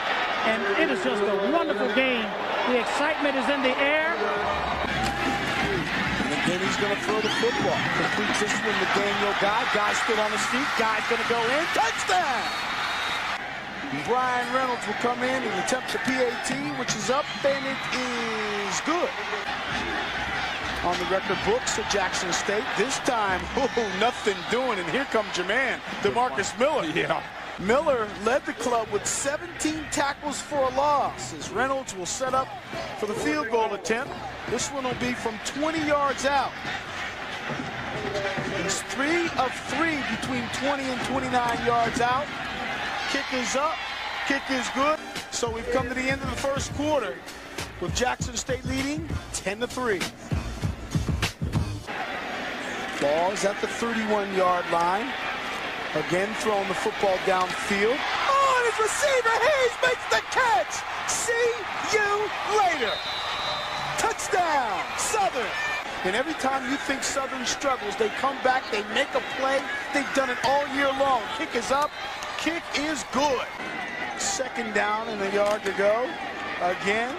Speaker 9: and it is just a wonderful game. The excitement is in the air.
Speaker 17: And again, he's going to throw the football. Completes this one to Daniel Guy. Guy's still on his feet. Guy's going to go in. Touchdown! Brian Reynolds will come in and attempt the PAT, which is up, and it is good. On the record books at Jackson State. This time, nothing doing, and here comes your man, DeMarcus Miller.
Speaker 10: Yeah.
Speaker 17: Miller led the club with 17 tackles for a loss, as Reynolds will set up for the field goal attempt. This one will be from 20 yards out. He's 3 of 3 between 20 and 29 yards out. Kick is up, kick is good. So we've come to the end of the first quarter with Jackson State leading 10-3. Ball is at the 31-yard line. Again, throwing the football downfield. Oh, and his receiver, Hayes, makes the catch. See you later. Touchdown, Southern. And every time you think Southern struggles, they come back, they make a play. They've done it all year long. Kick is up, kick is good. Second down and a yard to go. Again,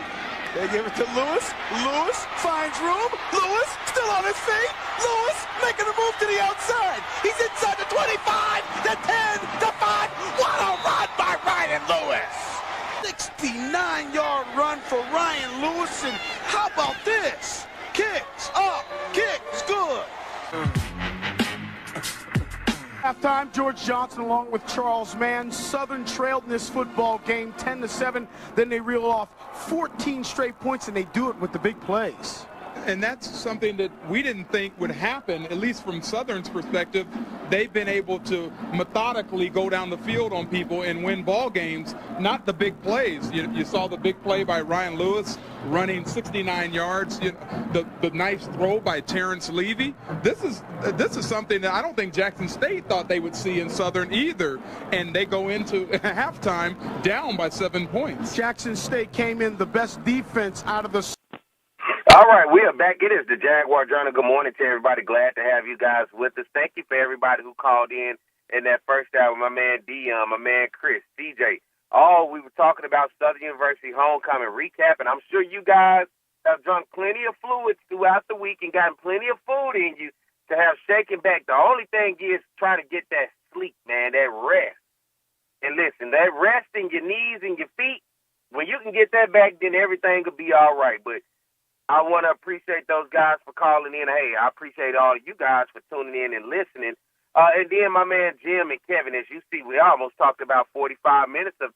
Speaker 17: they give it to Lewis. Lewis finds room. Lewis still on his feet. Lewis making a move to the outside. He's inside the 25, the 10, the 5. What a run by Ryan Lewis. 69-yard run for Ryan Lewis. And how about this? Kicks up, kicks good. Halftime, George Johnson along with Charles Mann. Southern trailed in this football game 10-7. Then they reel off 14 straight points, and they do it with the big plays.
Speaker 8: And that's something that we didn't think would happen, at least from Southern's perspective. They've been able to methodically go down the field on people and win ball games, not the big plays. You saw the big play by Ryan Lewis running 69 yards, the nice throw by Terrence Levy. This is something that I don't think Jackson State thought they would see in Southern either, and they go into halftime down by 7 points.
Speaker 17: Jackson State came in the best defense out of the...
Speaker 3: All right, we are back. It is the Jaguar Journal. Good morning to everybody. Glad to have you guys with us. Thank you for everybody who called in that first hour. My man Dion, my man Chris, CJ. We were talking about Southern University homecoming recap, and I'm sure you guys have drunk plenty of fluids throughout the week and gotten plenty of food in you to have shaken back. The only thing is trying to get that sleep, man, that rest. And listen, that rest in your knees and your feet, when you can get that back, then everything will be all right. But I want to appreciate those guys for calling in. Hey, I appreciate all of you guys for tuning in and listening. And then my man Jim and Kevin, as you see, we almost talked about 45 minutes of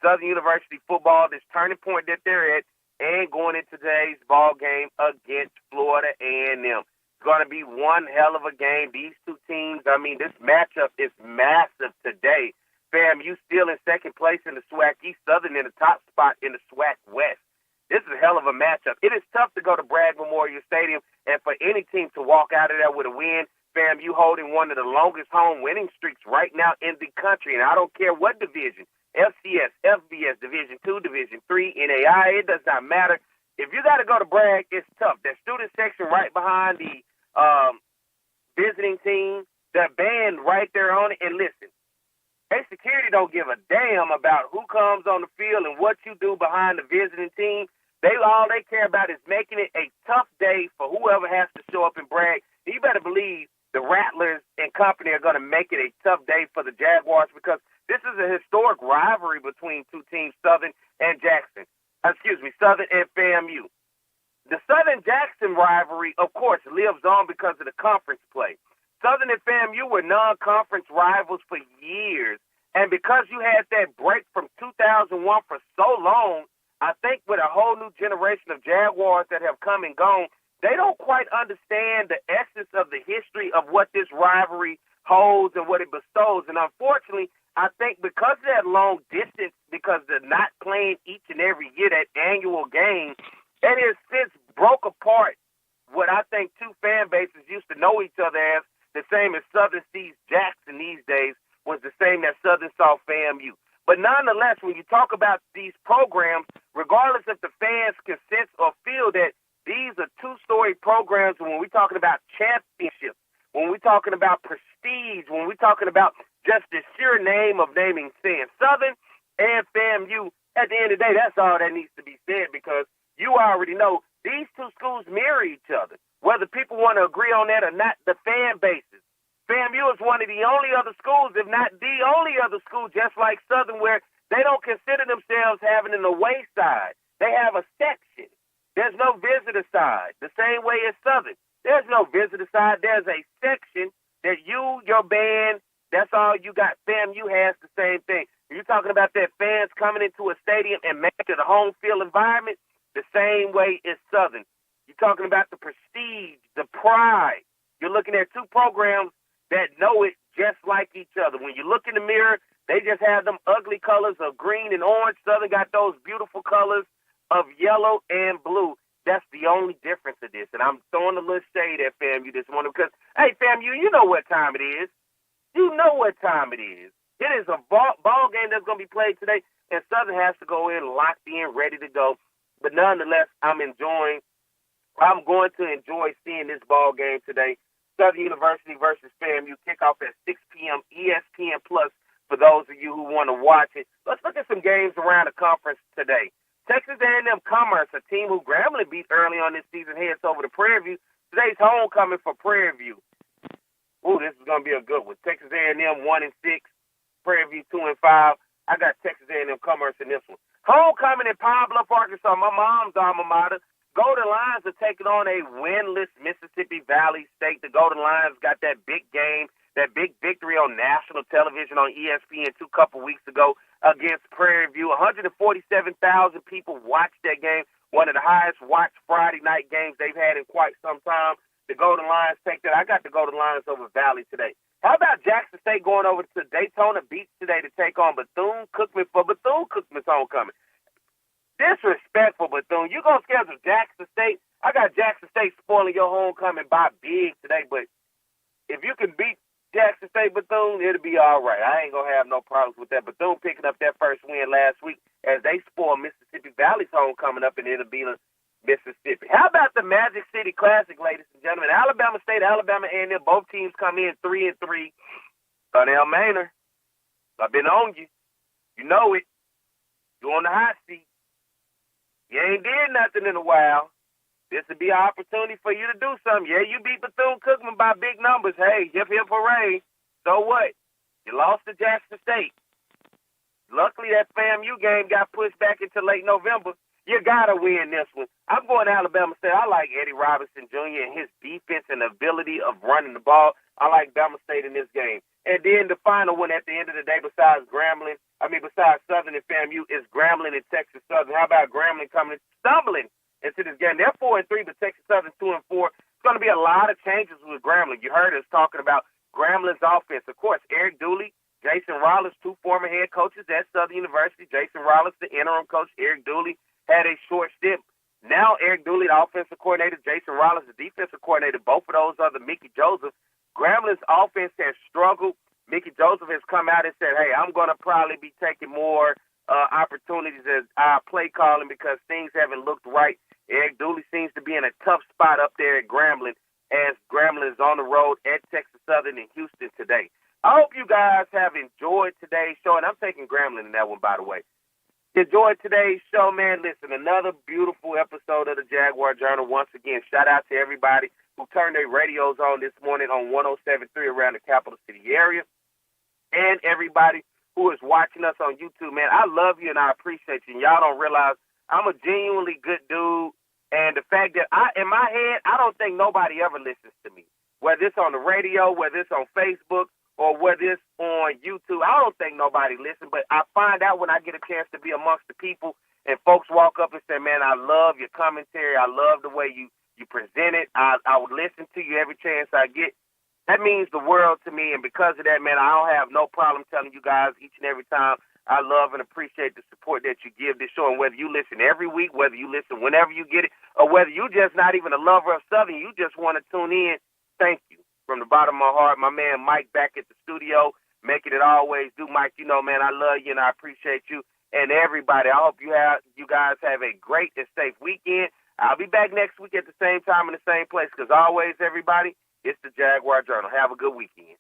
Speaker 3: Southern University football, this turning point that they're at, and going into today's ball game against Florida A&M. It's going to be one hell of a game. These two teams, I mean, this matchup is massive today. FAMU still in second place in the SWAC East, Southern in the top spot in the SWAC West. This is a hell of a matchup. It is tough to go to Bragg Memorial Stadium and for any team to walk out of there with a win. FAMU holding one of the longest home winning streaks right now in the country, and I don't care what division, FCS, FBS, Division II, Division III, NAI, it does not matter. If you got to go to Bragg, it's tough. That student section right behind the visiting team, that band right there on it, and listen, hey, security don't give a damn about who comes on the field and what you do behind the visiting team. All they care about is making it a tough day for whoever has to show up in Bragg. And you better believe the Rattlers and company are going to make it a tough day for the Jaguars, because this is a historic rivalry between two teams, Southern and Jackson. Southern and FAMU. The Southern-Jackson rivalry, of course, lives on because of the conference play. Southern and FAMU were non-conference rivals for years. And because you had that break from 2001 for so long, I think with a whole new generation of Jaguars that have come and gone, they don't quite understand the essence of the history of what this rivalry holds and what it bestows. And unfortunately, I think because of that long distance, because they're not playing each and every year, that annual game, it has since broke apart what I think two fan bases used to know each other as. The same as Southern sees Jackson these days was the same that Southern saw FAMU. But nonetheless, when you talk about these programs, regardless if the fans can sense or feel that these are two-story programs, when we're talking about championships, when we're talking about prestige, when we're talking about just the sheer name of naming saying Southern and FAMU, at the end of the day, that's all that needs to be said, because you already know these two schools mirror each other. Whether people want to agree on that or not, the fan bases. FAMU is one of the only other schools, if not the only other school, just like Southern, where they don't consider themselves having an away side. They have a section. There's no visitor side, the same way as Southern. There's no visitor side. There's a section that you, your band, that's all you got. FAMU has the same thing. You're talking about that fans coming into a stadium and making it a home field environment, the same way as Southern. You're talking about the prestige, the pride. You're looking at two programs that know it just like each other. When you look in the mirror, they just have them ugly colors of green and orange. Southern got those beautiful colors of yellow and blue. That's the only difference of this. And I'm throwing a little shade at FAMU this morning because, hey, FAMU, you know what time it is. You know what time it is. It is a ball game that's going to be played today, and Southern has to go in locked in, ready to go. But nonetheless, I'm going to enjoy seeing this ball game today. Southern University versus FAMU, kickoff at 6 p.m. ESPN Plus for those of you who want to watch it. Let's look at some games around the conference today. Texas A&M Commerce, a team who Grambling beat early on this season, heads over to Prairie View. Today's homecoming for Prairie View. Ooh, this is going to be a good one. Texas A&M 1-6, Prairie View 2-5. I got Texas A&M Commerce in this one. Homecoming in Pine Bluff, Arkansas, my mom's alma mater. Golden Lions are taking on a winless Mississippi Valley State. The Golden Lions got that big game, that big victory on national television on ESPN a couple weeks ago against Prairie View. 147,000 people watched that game, one of the highest watched Friday night games they've had in quite some time. The Golden Lions take that. I got the Golden Lions over Valley today. How about Jackson State going over to Daytona Beach today to take on Bethune-Cookman for Bethune-Cookman's homecoming? Disrespectful, Bethune. You're going to schedule Jackson State. I got Jackson State spoiling your homecoming by big today, but if you can beat Jackson State Bethune, it'll be all right. I ain't going to have no problems with that. Bethune picking up that first win last week as they spoil Mississippi Valley's homecoming up in Inabena, Mississippi. How about the Magic City Classic, ladies and gentlemen? Alabama State, Alabama A&M, both teams come in 3-3. Donnell Maynard, I've been on you. You know it. You're on the hot seat. You ain't did nothing in a while. This would be an opportunity for you to do something. Yeah, you beat Bethune-Cookman by big numbers. Hey, hip, hip, hooray. So what? You lost to Jackson State. Luckily, that FAMU game got pushed back into late November. You got to win this one. I'm going to Alabama State. I like Eddie Robinson Jr. and his defense and ability of running the ball. I like Bama State in this game. And then the final one at the end of the day, besides Southern and FAMU, is Grambling and Texas Southern. How about Grambling stumbling into this game? They're 4-3, but Texas Southern 2-4. It's going to be a lot of changes with Grambling. You heard us talking about Grambling's offense. Of course, Eric Dooley, Jason Rollins, two former head coaches at Southern University. Jason Rollins, the interim coach. Eric Dooley had a short stint. Now Eric Dooley, the offensive coordinator. Jason Rollins, the defensive coordinator. Both of those are the Mickey Joseph. Grambling's offense has struggled. Mickey Joseph has come out and said, hey, I'm going to probably be taking more opportunities as play calling because things haven't looked right. Eric Dooley seems to be in a tough spot up there at Grambling as Grambling is on the road at Texas Southern in Houston today. I hope you guys have enjoyed today's show, and I'm taking Grambling in that one, by the way. Enjoyed today's show, man. Listen, another beautiful episode of the Jaguar Journal. Once again, shout out to everybody who turned their radios on this morning on 107.3 around the capital city area, and everybody who is watching us on YouTube, man. I love you and I appreciate you. And y'all don't realize I'm a genuinely good dude, and the fact that in my head, I don't think nobody ever listens to me, whether it's on the radio, whether it's on Facebook, or whether it's on YouTube. I don't think nobody listens, but I find out when I get a chance to be amongst the people and folks walk up and say, man, I love your commentary. I love the way you present it. I would listen to you every chance I get. That means the world to me, and because of that, man, I don't have no problem telling you guys each and every time I love and appreciate the support that you give this show, and whether you listen every week, whether you listen whenever you get it, or whether you just not even a lover of Southern, you just want to tune in, thank you. From the bottom of my heart, my man Mike back at the studio, making it always do. Mike, you know, man, I love you and I appreciate you and everybody. I hope you guys have a great and safe weekend. I'll be back next week at the same time in the same place because always, everybody, it's the Jaguar Journal. Have a good weekend.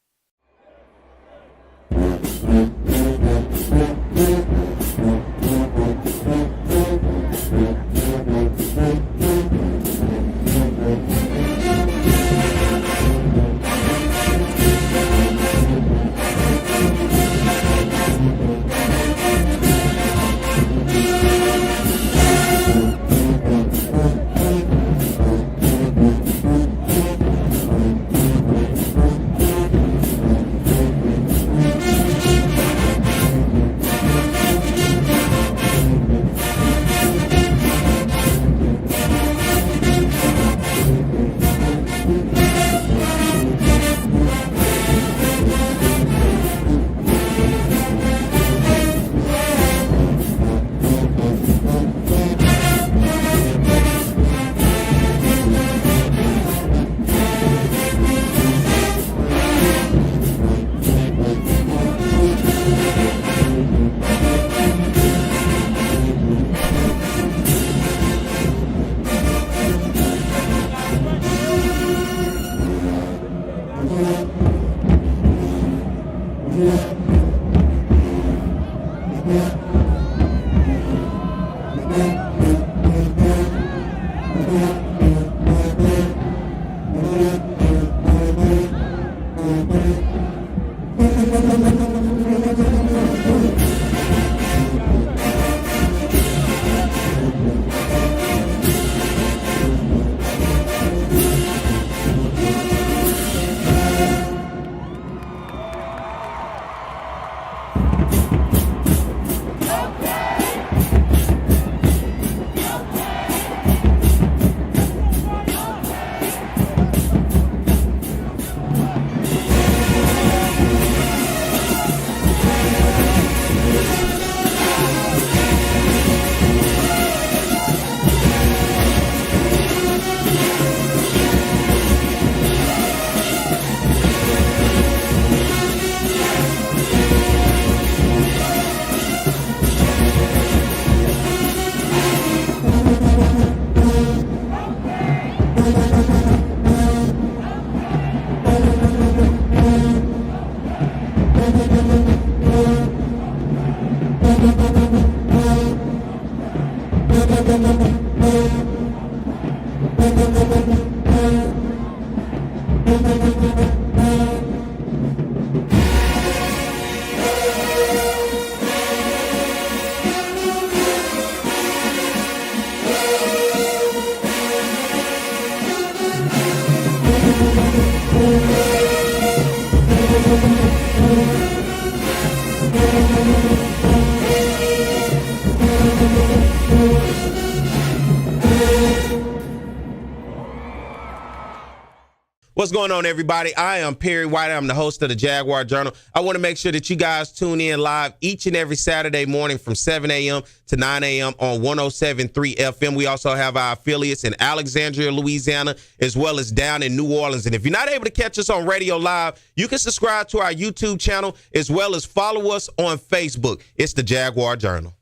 Speaker 1: What's going on, everybody? I am Perry White. I'm the host of the Jaguar Journal. I want to make sure that you guys tune in live each and every Saturday morning from 7 a.m. to 9 a.m. on 107.3 FM. We also have our affiliates in Alexandria, Louisiana, as well as down in New Orleans. And if you're not able to catch us on radio live, you can subscribe to our YouTube channel as well as follow us on Facebook. It's the Jaguar Journal.